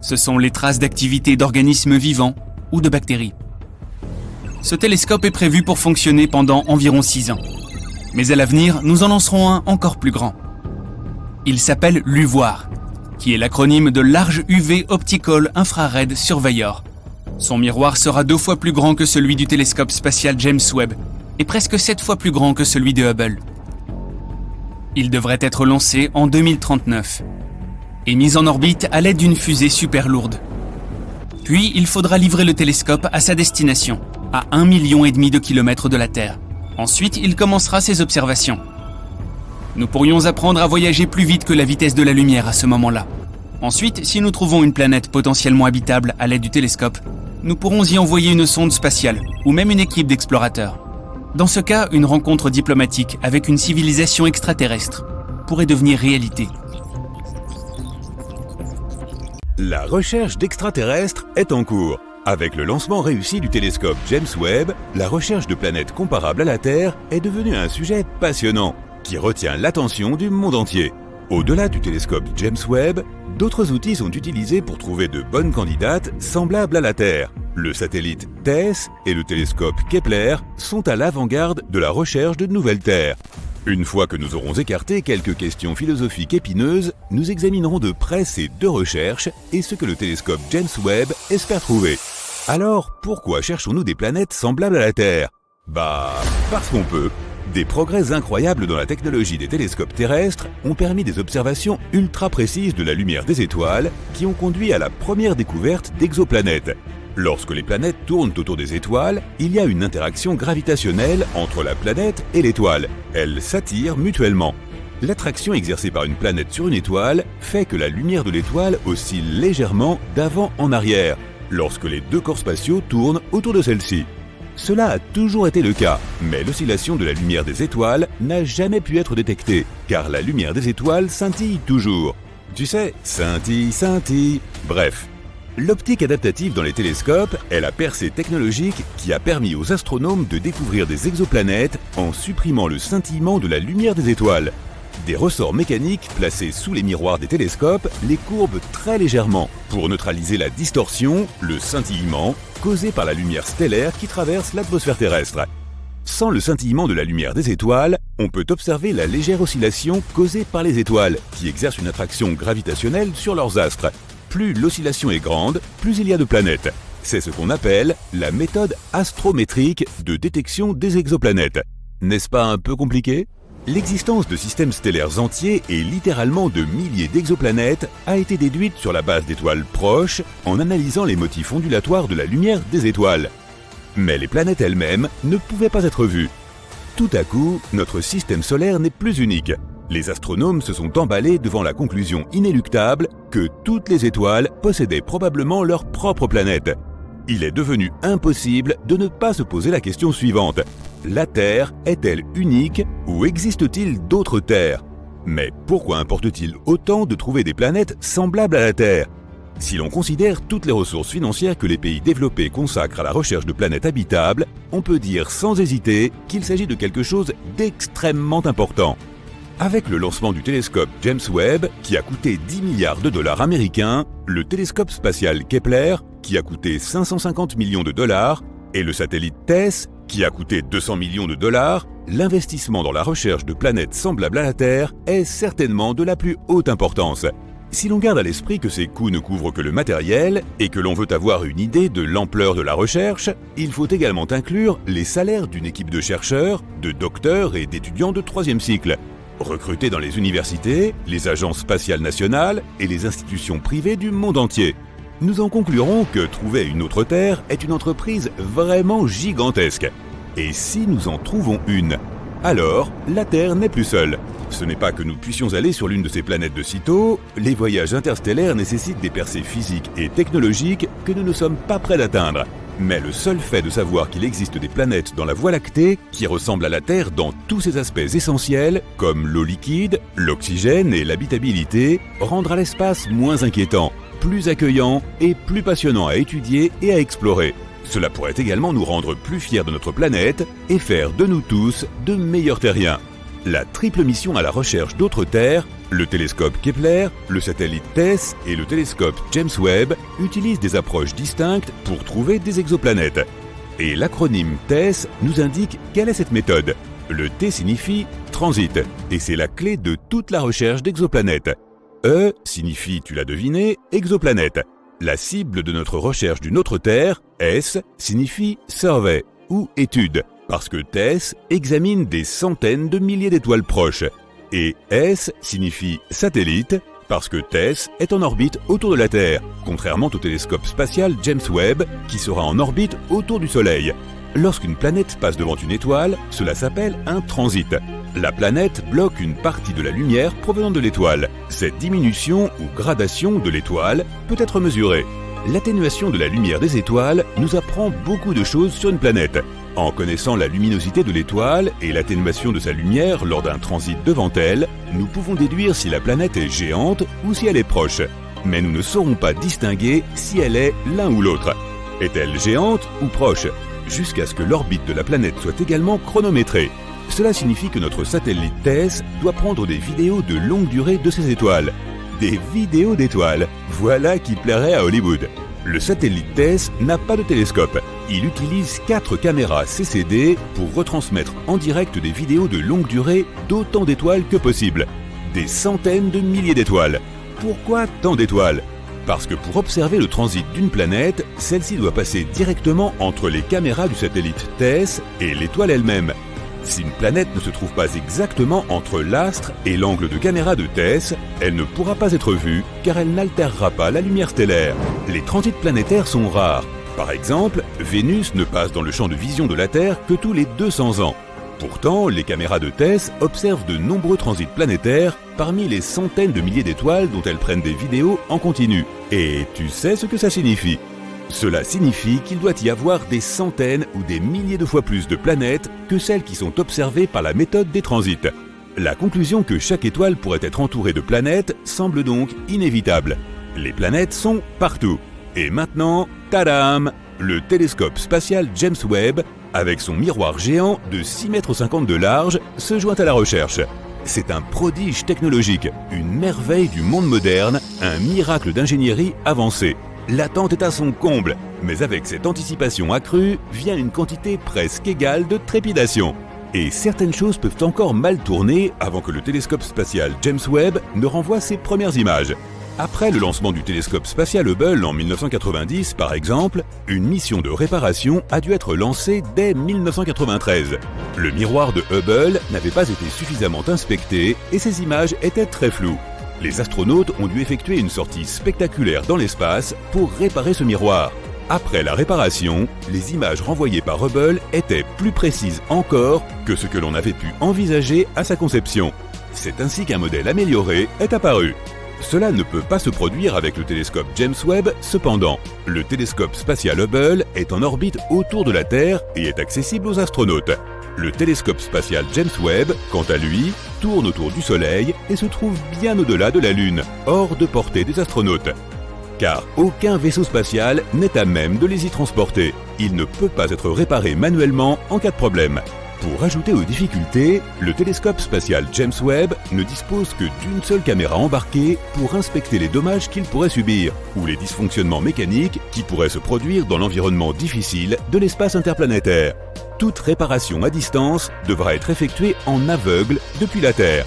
Ce sont les traces d'activité d'organismes vivants ou de bactéries. Ce télescope est prévu pour fonctionner pendant environ 6 ans. Mais à l'avenir, nous en lancerons un encore plus grand. Il s'appelle LUVOIR, qui est l'acronyme de Large UV Optical Infrared Surveyor. Son miroir sera 2 fois plus grand que celui du télescope spatial James Webb et presque 7 fois plus grand que celui de Hubble. Il devrait être lancé en 2039 et mis en orbite à l'aide d'une fusée super lourde. Puis, il faudra livrer le télescope à sa destination, à 1,5 million de kilomètres de la Terre. Ensuite, il commencera ses observations. Nous pourrions apprendre à voyager plus vite que la vitesse de la lumière à ce moment-là. Ensuite, si nous trouvons une planète potentiellement habitable à l'aide du télescope, nous pourrons y envoyer une sonde spatiale ou même une équipe d'explorateurs. Dans ce cas, une rencontre diplomatique avec une civilisation extraterrestre pourrait devenir réalité. La recherche d'extraterrestres est en cours. Avec le lancement réussi du télescope James Webb, la recherche de planètes comparables à la Terre est devenue un sujet passionnant qui retient l'attention du monde entier. Au-delà du télescope James Webb, d'autres outils sont utilisés pour trouver de bonnes candidates semblables à la Terre. Le satellite TESS et le télescope Kepler sont à l'avant-garde de la recherche de nouvelles terres. Une fois que nous aurons écarté quelques questions philosophiques épineuses, nous examinerons de près ces 2 recherches et ce que le télescope James Webb espère trouver. Alors, pourquoi cherchons-nous des planètes semblables à la Terre ? Parce qu'on peut. Des progrès incroyables dans la technologie des télescopes terrestres ont permis des observations ultra précises de la lumière des étoiles qui ont conduit à la première découverte d'exoplanètes. Lorsque les planètes tournent autour des étoiles, il y a une interaction gravitationnelle entre la planète et l'étoile. Elles s'attirent mutuellement. L'attraction exercée par une planète sur une étoile fait que la lumière de l'étoile oscille légèrement d'avant en arrière, lorsque les 2 corps spatiaux tournent autour de celle-ci. Cela a toujours été le cas, mais l'oscillation de la lumière des étoiles n'a jamais pu être détectée, car la lumière des étoiles scintille toujours. Tu sais, scintille, scintille. Bref. L'optique adaptative dans les télescopes est la percée technologique qui a permis aux astronomes de découvrir des exoplanètes en supprimant le scintillement de la lumière des étoiles. Des ressorts mécaniques placés sous les miroirs des télescopes les courbent très légèrement pour neutraliser la distorsion, le scintillement, causé par la lumière stellaire qui traverse l'atmosphère terrestre. Sans le scintillement de la lumière des étoiles, on peut observer la légère oscillation causée par les étoiles, qui exercent une attraction gravitationnelle sur leurs astres. Plus l'oscillation est grande, plus il y a de planètes. C'est ce qu'on appelle la méthode astrométrique de détection des exoplanètes. N'est-ce pas un peu compliqué ? L'existence de systèmes stellaires entiers et littéralement de milliers d'exoplanètes a été déduite sur la base d'étoiles proches en analysant les motifs ondulatoires de la lumière des étoiles. Mais les planètes elles-mêmes ne pouvaient pas être vues. Tout à coup, notre système solaire n'est plus unique. Les astronomes se sont emballés devant la conclusion inéluctable que toutes les étoiles possédaient probablement leur propre planète. Il est devenu impossible de ne pas se poser la question suivante. La Terre est-elle unique ou existe-t-il d'autres terres ? Mais pourquoi importe-t-il autant de trouver des planètes semblables à la Terre ? Si l'on considère toutes les ressources financières que les pays développés consacrent à la recherche de planètes habitables, on peut dire sans hésiter qu'il s'agit de quelque chose d'extrêmement important. Avec le lancement du télescope James Webb, qui a coûté 10 milliards de dollars américains, le télescope spatial Kepler, qui a coûté 550 millions de dollars, et le satellite TESS, qui a coûté 200 millions de dollars, l'investissement dans la recherche de planètes semblables à la Terre est certainement de la plus haute importance. Si l'on garde à l'esprit que ces coûts ne couvrent que le matériel et que l'on veut avoir une idée de l'ampleur de la recherche, il faut également inclure les salaires d'une équipe de chercheurs, de docteurs et d'étudiants de 3e cycle, recrutés dans les universités, les agences spatiales nationales et les institutions privées du monde entier. Nous en conclurons que trouver une autre Terre est une entreprise vraiment gigantesque. Et si nous en trouvons une, alors la Terre n'est plus seule. Ce n'est pas que nous puissions aller sur l'une de ces planètes de sitôt, les voyages interstellaires nécessitent des percées physiques et technologiques que nous ne sommes pas prêts d'atteindre. Mais le seul fait de savoir qu'il existe des planètes dans la Voie lactée qui ressemblent à la Terre dans tous ses aspects essentiels, comme l'eau liquide, l'oxygène et l'habitabilité, rendra l'espace moins inquiétant. plus accueillant et plus passionnant à étudier et à explorer. Cela pourrait également nous rendre plus fiers de notre planète et faire de nous tous de meilleurs terriens. La triple mission à la recherche d'autres terres, le télescope Kepler, le satellite TESS et le télescope James Webb utilisent des approches distinctes pour trouver des exoplanètes. Et l'acronyme TESS nous indique quelle est cette méthode. Le T signifie transit, et c'est la clé de toute la recherche d'exoplanètes. E signifie, tu l'as deviné, exoplanète. La cible de notre recherche d'une autre Terre, S, signifie survey ou étude, parce que TESS examine des centaines de milliers d'étoiles proches. Et S signifie satellite, parce que TESS est en orbite autour de la Terre, contrairement au télescope spatial James Webb, qui sera en orbite autour du Soleil. Lorsqu'une planète passe devant une étoile, cela s'appelle un transit. La planète bloque une partie de la lumière provenant de l'étoile. Cette diminution ou gradation de l'étoile peut être mesurée. L'atténuation de la lumière des étoiles nous apprend beaucoup de choses sur une planète. En connaissant la luminosité de l'étoile et l'atténuation de sa lumière lors d'un transit devant elle, nous pouvons déduire si la planète est géante ou si elle est proche. Mais nous ne saurons pas distinguer si elle est l'un ou l'autre. Est-elle géante ou proche ? Jusqu'à ce que l'orbite de la planète soit également chronométrée. Cela signifie que notre satellite TESS doit prendre des vidéos de longue durée de ces étoiles. Des vidéos d'étoiles, voilà qui plairait à Hollywood. Le satellite TESS n'a pas de télescope. Il utilise 4 caméras CCD pour retransmettre en direct des vidéos de longue durée d'autant d'étoiles que possible. Des centaines de milliers d'étoiles. Pourquoi tant d'étoiles ? Parce que pour observer le transit d'une planète, celle-ci doit passer directement entre les caméras du satellite TESS et l'étoile elle-même. Si une planète ne se trouve pas exactement entre l'astre et l'angle de caméra de TESS, elle ne pourra pas être vue car elle n'altérera pas la lumière stellaire. Les transits planétaires sont rares. Par exemple, Vénus ne passe dans le champ de vision de la Terre que tous les 200 ans. Pourtant, les caméras de TESS observent de nombreux transits planétaires parmi les centaines de milliers d'étoiles dont elles prennent des vidéos en continu. Et tu sais ce que ça signifie ? Cela signifie qu'il doit y avoir des centaines ou des milliers de fois plus de planètes que celles qui sont observées par la méthode des transits. La conclusion que chaque étoile pourrait être entourée de planètes semble donc inévitable. Les planètes sont partout. Et maintenant, tadam ! Le télescope spatial James Webb, avec son miroir géant de 6,50 m de large, se joint à la recherche. C'est un prodige technologique, une merveille du monde moderne, un miracle d'ingénierie avancée. L'attente est à son comble, mais avec cette anticipation accrue vient une quantité presque égale de trépidation. Et certaines choses peuvent encore mal tourner avant que le télescope spatial James Webb ne renvoie ses premières images. Après le lancement du télescope spatial Hubble en 1990, par exemple, une mission de réparation a dû être lancée dès 1993. Le miroir de Hubble n'avait pas été suffisamment inspecté et ses images étaient très floues. Les astronautes ont dû effectuer une sortie spectaculaire dans l'espace pour réparer ce miroir. Après la réparation, les images renvoyées par Hubble étaient plus précises encore que ce que l'on avait pu envisager à sa conception. C'est ainsi qu'un modèle amélioré est apparu. Cela ne peut pas se produire avec le télescope James Webb, cependant. Le télescope spatial Hubble est en orbite autour de la Terre et est accessible aux astronautes. Le télescope spatial James Webb, quant à lui, tourne autour du Soleil et se trouve bien au-delà de la Lune, hors de portée des astronautes. Car aucun vaisseau spatial n'est à même de les y transporter. Il ne peut pas être réparé manuellement en cas de problème. Pour ajouter aux difficultés, le télescope spatial James Webb ne dispose que d'une seule caméra embarquée pour inspecter les dommages qu'il pourrait subir ou les dysfonctionnements mécaniques qui pourraient se produire dans l'environnement difficile de l'espace interplanétaire. Toute réparation à distance devra être effectuée en aveugle depuis la Terre.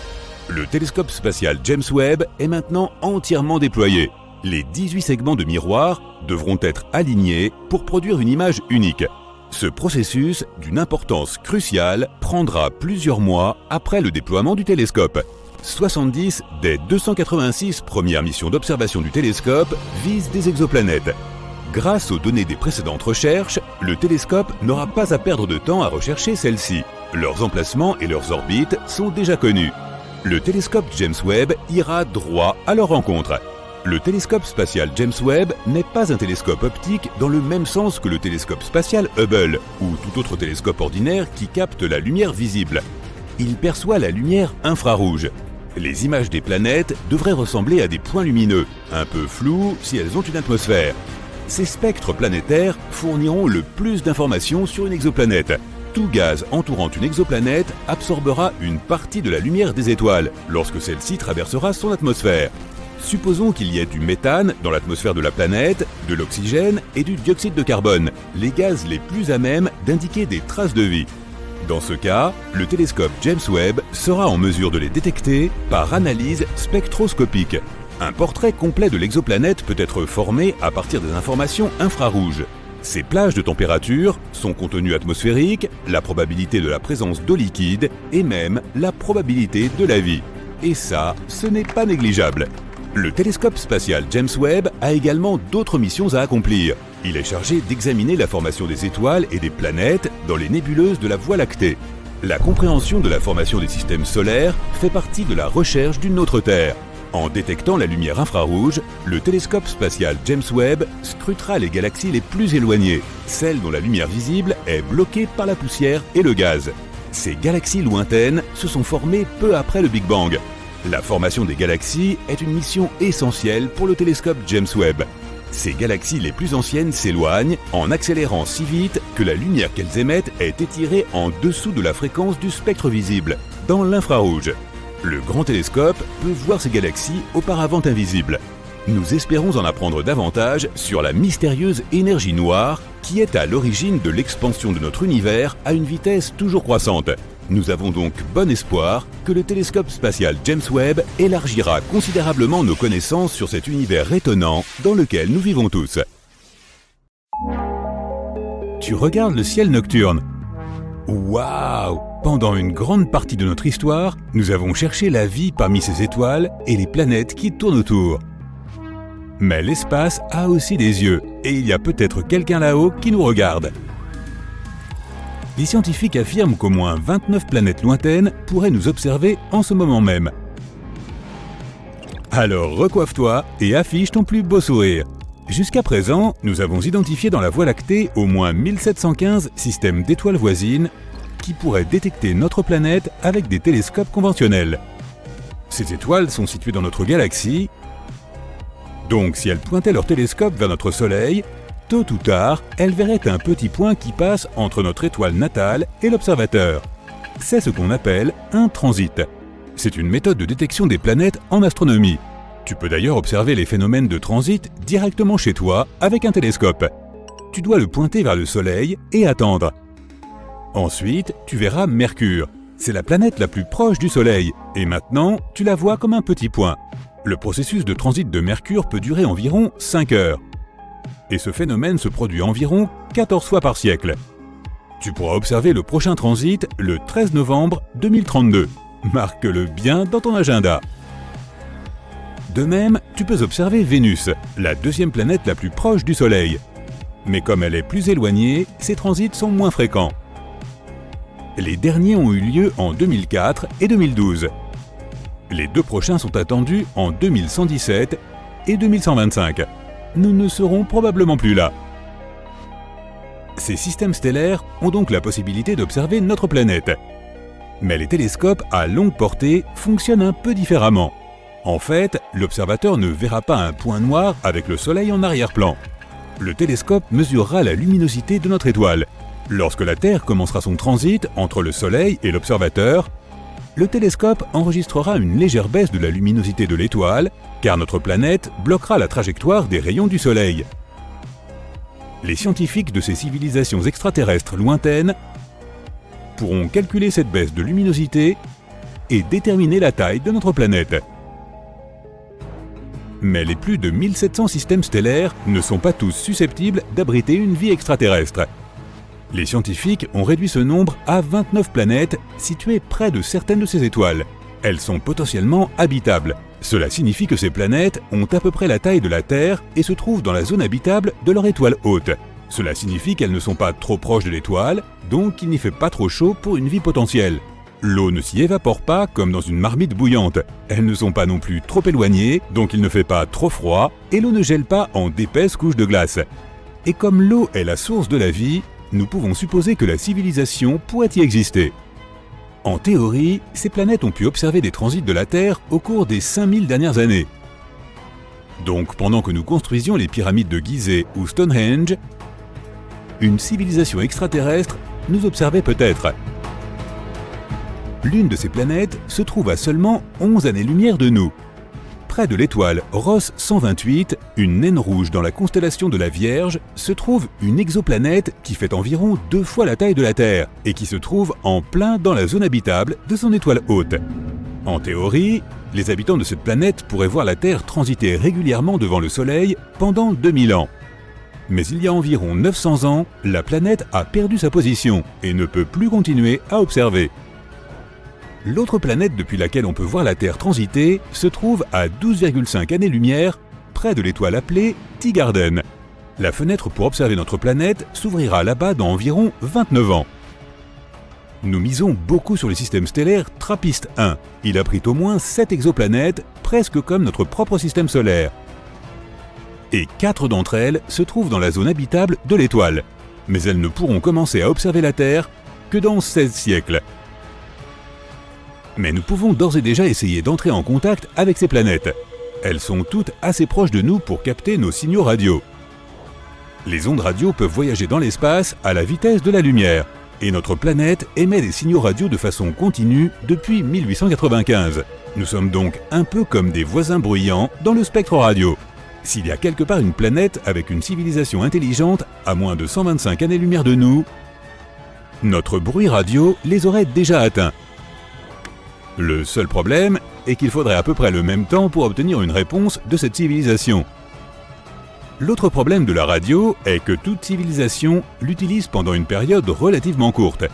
Le télescope spatial James Webb est maintenant entièrement déployé. Les 18 segments de miroir devront être alignés pour produire une image unique. Ce processus, d'une importance cruciale, prendra plusieurs mois après le déploiement du télescope. 70 des 286 premières missions d'observation du télescope visent des exoplanètes. Grâce aux données des précédentes recherches, le télescope n'aura pas à perdre de temps à rechercher celles-ci. Leurs emplacements et leurs orbites sont déjà connus. Le télescope James Webb ira droit à leur rencontre. Le télescope spatial James Webb n'est pas un télescope optique dans le même sens que le télescope spatial Hubble ou tout autre télescope ordinaire qui capte la lumière visible. Il perçoit la lumière infrarouge. Les images des planètes devraient ressembler à des points lumineux, un peu flous si elles ont une atmosphère. Ces spectres planétaires fourniront le plus d'informations sur une exoplanète. Tout gaz entourant une exoplanète absorbera une partie de la lumière des étoiles lorsque celle-ci traversera son atmosphère. Supposons qu'il y ait du méthane dans l'atmosphère de la planète, de l'oxygène et du dioxyde de carbone, les gaz les plus à même d'indiquer des traces de vie. Dans ce cas, le télescope James Webb sera en mesure de les détecter par analyse spectroscopique. Un portrait complet de l'exoplanète peut être formé à partir des informations infrarouges. Ses plages de température, son contenu atmosphérique, la probabilité de la présence d'eau liquide et même la probabilité de la vie. Et ça, ce n'est pas négligeable. Le télescope spatial James Webb a également d'autres missions à accomplir. Il est chargé d'examiner la formation des étoiles et des planètes dans les nébuleuses de la Voie lactée. La compréhension de la formation des systèmes solaires fait partie de la recherche d'une autre Terre. En détectant la lumière infrarouge, le télescope spatial James Webb scrutera les galaxies les plus éloignées, celles dont la lumière visible est bloquée par la poussière et le gaz. Ces galaxies lointaines se sont formées peu après le Big Bang. La formation des galaxies est une mission essentielle pour le télescope James Webb. Ces galaxies les plus anciennes s'éloignent en accélérant si vite que la lumière qu'elles émettent est étirée en dessous de la fréquence du spectre visible, dans l'infrarouge. Le grand télescope peut voir ces galaxies auparavant invisibles. Nous espérons en apprendre davantage sur la mystérieuse énergie noire qui est à l'origine de l'expansion de notre univers à une vitesse toujours croissante. Nous avons donc bon espoir que le télescope spatial James Webb élargira considérablement nos connaissances sur cet univers étonnant dans lequel nous vivons tous. Tu regardes le ciel nocturne. Waouh! Pendant une grande partie de notre histoire, nous avons cherché la vie parmi ces étoiles et les planètes qui tournent autour. Mais l'espace a aussi des yeux, et il y a peut-être quelqu'un là-haut qui nous regarde. Les scientifiques affirment qu'au moins 29 planètes lointaines pourraient nous observer en ce moment même. Alors recoiffe-toi et affiche ton plus beau sourire. Jusqu'à présent, nous avons identifié dans la Voie lactée au moins 1715 systèmes d'étoiles voisines qui pourraient détecter notre planète avec des télescopes conventionnels. Ces étoiles sont situées dans notre galaxie, donc si elles pointaient leur télescope vers notre Soleil, tôt ou tard, elles verraient un petit point qui passe entre notre étoile natale et l'observateur. C'est ce qu'on appelle un transit. C'est une méthode de détection des planètes en astronomie. Tu peux d'ailleurs observer les phénomènes de transit directement chez toi avec un télescope. Tu dois le pointer vers le Soleil et attendre. Ensuite, tu verras Mercure. C'est la planète la plus proche du Soleil, et maintenant, tu la vois comme un petit point. Le processus de transit de Mercure peut durer environ 5 heures. Et ce phénomène se produit environ 14 fois par siècle. Tu pourras observer le prochain transit le 13 novembre 2032. Marque-le bien dans ton agenda. De même, tu peux observer Vénus, la deuxième planète la plus proche du Soleil. Mais comme elle est plus éloignée, ces transits sont moins fréquents. Les derniers ont eu lieu en 2004 et 2012. Les deux prochains sont attendus en 2117 et 2125. Nous ne serons probablement plus là. Ces systèmes stellaires ont donc la possibilité d'observer notre planète. Mais les télescopes à longue portée fonctionnent un peu différemment. En fait, l'observateur ne verra pas un point noir avec le Soleil en arrière-plan. Le télescope mesurera la luminosité de notre étoile. Lorsque la Terre commencera son transit entre le Soleil et l'observateur, le télescope enregistrera une légère baisse de la luminosité de l'étoile, car notre planète bloquera la trajectoire des rayons du Soleil. Les scientifiques de ces civilisations extraterrestres lointaines pourront calculer cette baisse de luminosité et déterminer la taille de notre planète. Mais les plus de 1700 systèmes stellaires ne sont pas tous susceptibles d'abriter une vie extraterrestre. Les scientifiques ont réduit ce nombre à 29 planètes situées près de certaines de ces étoiles. Elles sont potentiellement habitables. Cela signifie que ces planètes ont à peu près la taille de la Terre et se trouvent dans la zone habitable de leur étoile hôte. Cela signifie qu'elles ne sont pas trop proches de l'étoile, donc il n'y fait pas trop chaud pour une vie potentielle. L'eau ne s'y évapore pas comme dans une marmite bouillante. Elles ne sont pas non plus trop éloignées, donc il ne fait pas trop froid, et l'eau ne gèle pas en d'épaisses couches de glace. Et comme l'eau est la source de la vie, nous pouvons supposer que la civilisation pourrait y exister. En théorie, ces planètes ont pu observer des transits de la Terre au cours des 5000 dernières années. Donc pendant que nous construisions les pyramides de Gizeh ou Stonehenge, une civilisation extraterrestre nous observait peut-être. L'une de ces planètes se trouve à seulement 11 années-lumière de nous. Près de l'étoile Ross 128, une naine rouge dans la constellation de la Vierge, se trouve une exoplanète qui fait environ 2 fois la taille de la Terre et qui se trouve en plein dans la zone habitable de son étoile hôte. En théorie, les habitants de cette planète pourraient voir la Terre transiter régulièrement devant le Soleil pendant 2000 ans. Mais il y a environ 900 ans, la planète a perdu sa position et ne peut plus continuer à observer. L'autre planète depuis laquelle on peut voir la Terre transiter se trouve à 12,5 années-lumière, près de l'étoile appelée Teegarden. La fenêtre pour observer notre planète s'ouvrira là-bas dans environ 29 ans. Nous misons beaucoup sur le système stellaire TRAPPIST-1. Il abrite au moins 7 exoplanètes, presque comme notre propre système solaire. Et 4 d'entre elles se trouvent dans la zone habitable de l'étoile. Mais elles ne pourront commencer à observer la Terre que dans 16 siècles. Mais nous pouvons d'ores et déjà essayer d'entrer en contact avec ces planètes. Elles sont toutes assez proches de nous pour capter nos signaux radio. Les ondes radio peuvent voyager dans l'espace à la vitesse de la lumière, et notre planète émet des signaux radio de façon continue depuis 1895. Nous sommes donc un peu comme des voisins bruyants dans le spectre radio. S'il y a quelque part une planète avec une civilisation intelligente à moins de 125 années-lumière de nous, notre bruit radio les aurait déjà atteints. Le seul problème est qu'il faudrait à peu près le même temps pour obtenir une réponse de cette civilisation. L'autre problème de la radio est que toute civilisation l'utilise pendant une période relativement courte.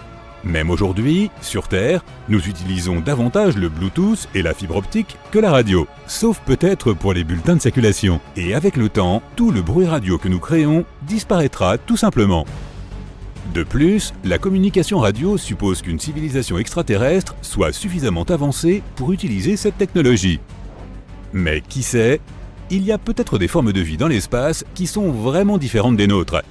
Même aujourd'hui, sur Terre, nous utilisons davantage le Bluetooth et la fibre optique que la radio, sauf peut-être pour les bulletins de circulation. Et avec le temps, tout le bruit radio que nous créons disparaîtra tout simplement. De plus, la communication radio suppose qu'une civilisation extraterrestre soit suffisamment avancée pour utiliser cette technologie. Mais qui sait, il y a peut-être des formes de vie dans l'espace qui sont vraiment différentes des nôtres.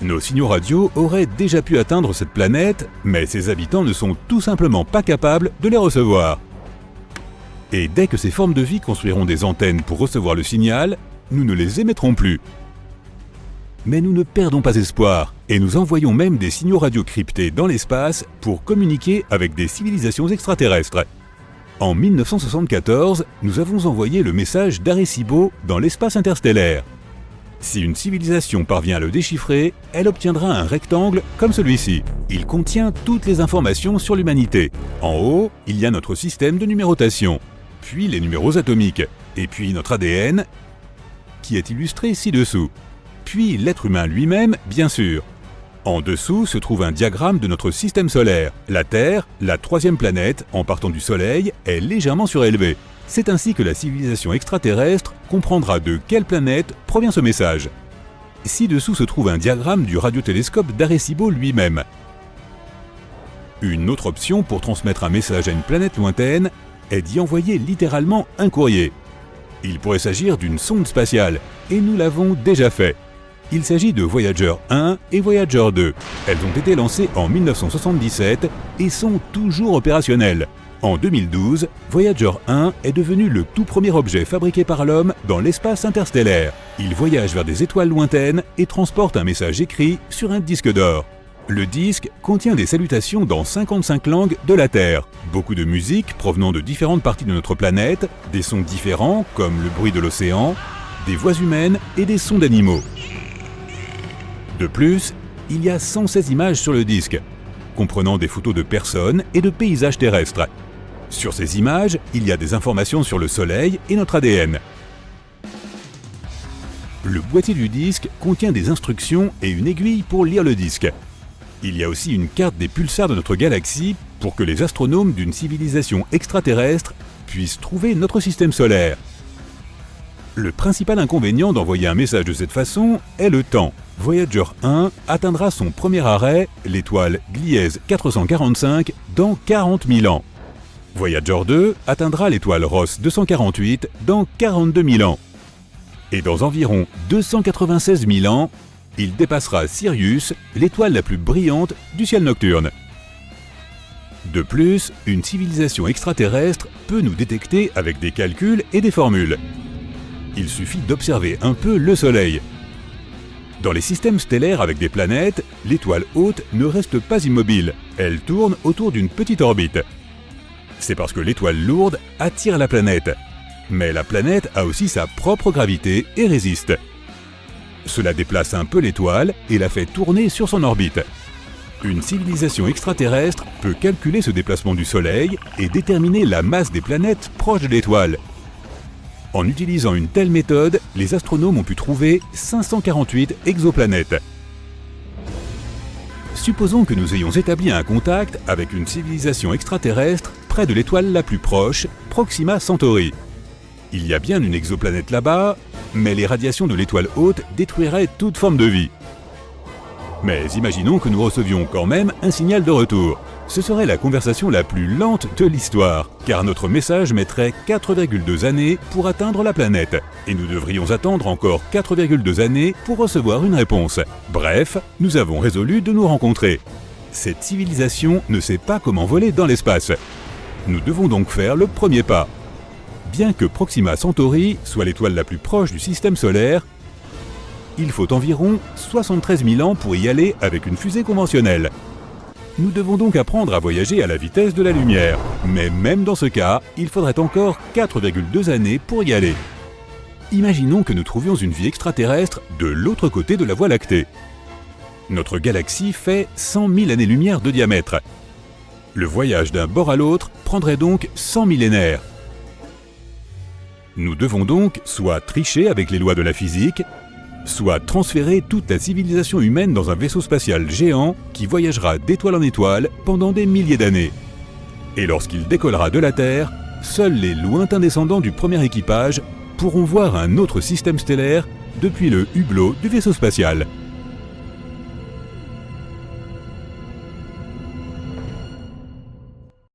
Nos signaux radio auraient déjà pu atteindre cette planète, mais ses habitants ne sont tout simplement pas capables de les recevoir. Et dès que ces formes de vie construiront des antennes pour recevoir le signal, nous ne les émettrons plus. Mais nous ne perdons pas espoir, et nous envoyons même des signaux radio cryptés dans l'espace pour communiquer avec des civilisations extraterrestres. En 1974, nous avons envoyé le message d'Arecibo dans l'espace interstellaire. Si une civilisation parvient à le déchiffrer, elle obtiendra un rectangle comme celui-ci. Il contient toutes les informations sur l'humanité. En haut, il y a notre système de numérotation, puis les numéros atomiques, et puis notre ADN, qui est illustré ci-dessous. Puis l'être humain lui-même, bien sûr. En dessous se trouve un diagramme de notre système solaire. La Terre, la 3e planète, en partant du Soleil, est légèrement surélevée. C'est ainsi que la civilisation extraterrestre comprendra de quelle planète provient ce message. Ci-dessous se trouve un diagramme du radiotélescope d'Arecibo lui-même. Une autre option pour transmettre un message à une planète lointaine est d'y envoyer littéralement un courrier. Il pourrait s'agir d'une sonde spatiale, et nous l'avons déjà fait. Il s'agit de Voyager 1 et Voyager 2. Elles ont été lancées en 1977 et sont toujours opérationnelles. En 2012, Voyager 1 est devenu le tout premier objet fabriqué par l'homme dans l'espace interstellaire. Il voyage vers des étoiles lointaines et transporte un message écrit sur un disque d'or. Le disque contient des salutations dans 55 langues de la Terre, beaucoup de musique provenant de différentes parties de notre planète, des sons différents comme le bruit de l'océan, des voix humaines et des sons d'animaux. De plus, il y a 116 images sur le disque, comprenant des photos de personnes et de paysages terrestres. Sur ces images, il y a des informations sur le Soleil et notre ADN. Le boîtier du disque contient des instructions et une aiguille pour lire le disque. Il y a aussi une carte des pulsars de notre galaxie pour que les astronomes d'une civilisation extraterrestre puissent trouver notre système solaire. Le principal inconvénient d'envoyer un message de cette façon est le temps. Voyager 1 atteindra son premier arrêt, l'étoile Gliese 445, dans 40 000 ans. Voyager 2 atteindra l'étoile Ross 248 dans 42 000 ans. Et dans environ 296 000 ans, il dépassera Sirius, l'étoile la plus brillante du ciel nocturne. De plus, une civilisation extraterrestre peut nous détecter avec des calculs et des formules. Il suffit d'observer un peu le Soleil. Dans les systèmes stellaires avec des planètes, l'étoile hôte ne reste pas immobile, elle tourne autour d'une petite orbite. C'est parce que l'étoile lourde attire la planète. Mais la planète a aussi sa propre gravité et résiste. Cela déplace un peu l'étoile et la fait tourner sur son orbite. Une civilisation extraterrestre peut calculer ce déplacement du Soleil et déterminer la masse des planètes proches de l'étoile. En utilisant une telle méthode, les astronomes ont pu trouver 548 exoplanètes. Supposons que nous ayons établi un contact avec une civilisation extraterrestre près de l'étoile la plus proche, Proxima Centauri. Il y a bien une exoplanète là-bas, mais les radiations de l'étoile hôte détruiraient toute forme de vie. Mais imaginons que nous recevions quand même un signal de retour. Ce serait la conversation la plus lente de l'histoire, car notre message mettrait 4,2 années pour atteindre la planète, et nous devrions attendre encore 4,2 années pour recevoir une réponse. Bref, nous avons résolu de nous rencontrer. Cette civilisation ne sait pas comment voler dans l'espace. Nous devons donc faire le premier pas. Bien que Proxima Centauri soit l'étoile la plus proche du système solaire, il faut environ 73 000 ans pour y aller avec une fusée conventionnelle. Nous devons donc apprendre à voyager à la vitesse de la lumière. Mais même dans ce cas, il faudrait encore 4,2 années pour y aller. Imaginons que nous trouvions une vie extraterrestre de l'autre côté de la Voie lactée. Notre galaxie fait 100 000 années-lumière de diamètre. Le voyage d'un bord à l'autre prendrait donc 100 millénaires. Nous devons donc soit tricher avec les lois de la physique, soit transférer toute la civilisation humaine dans un vaisseau spatial géant qui voyagera d'étoile en étoile pendant des milliers d'années. Et lorsqu'il décollera de la Terre, seuls les lointains descendants du premier équipage pourront voir un autre système stellaire depuis le hublot du vaisseau spatial.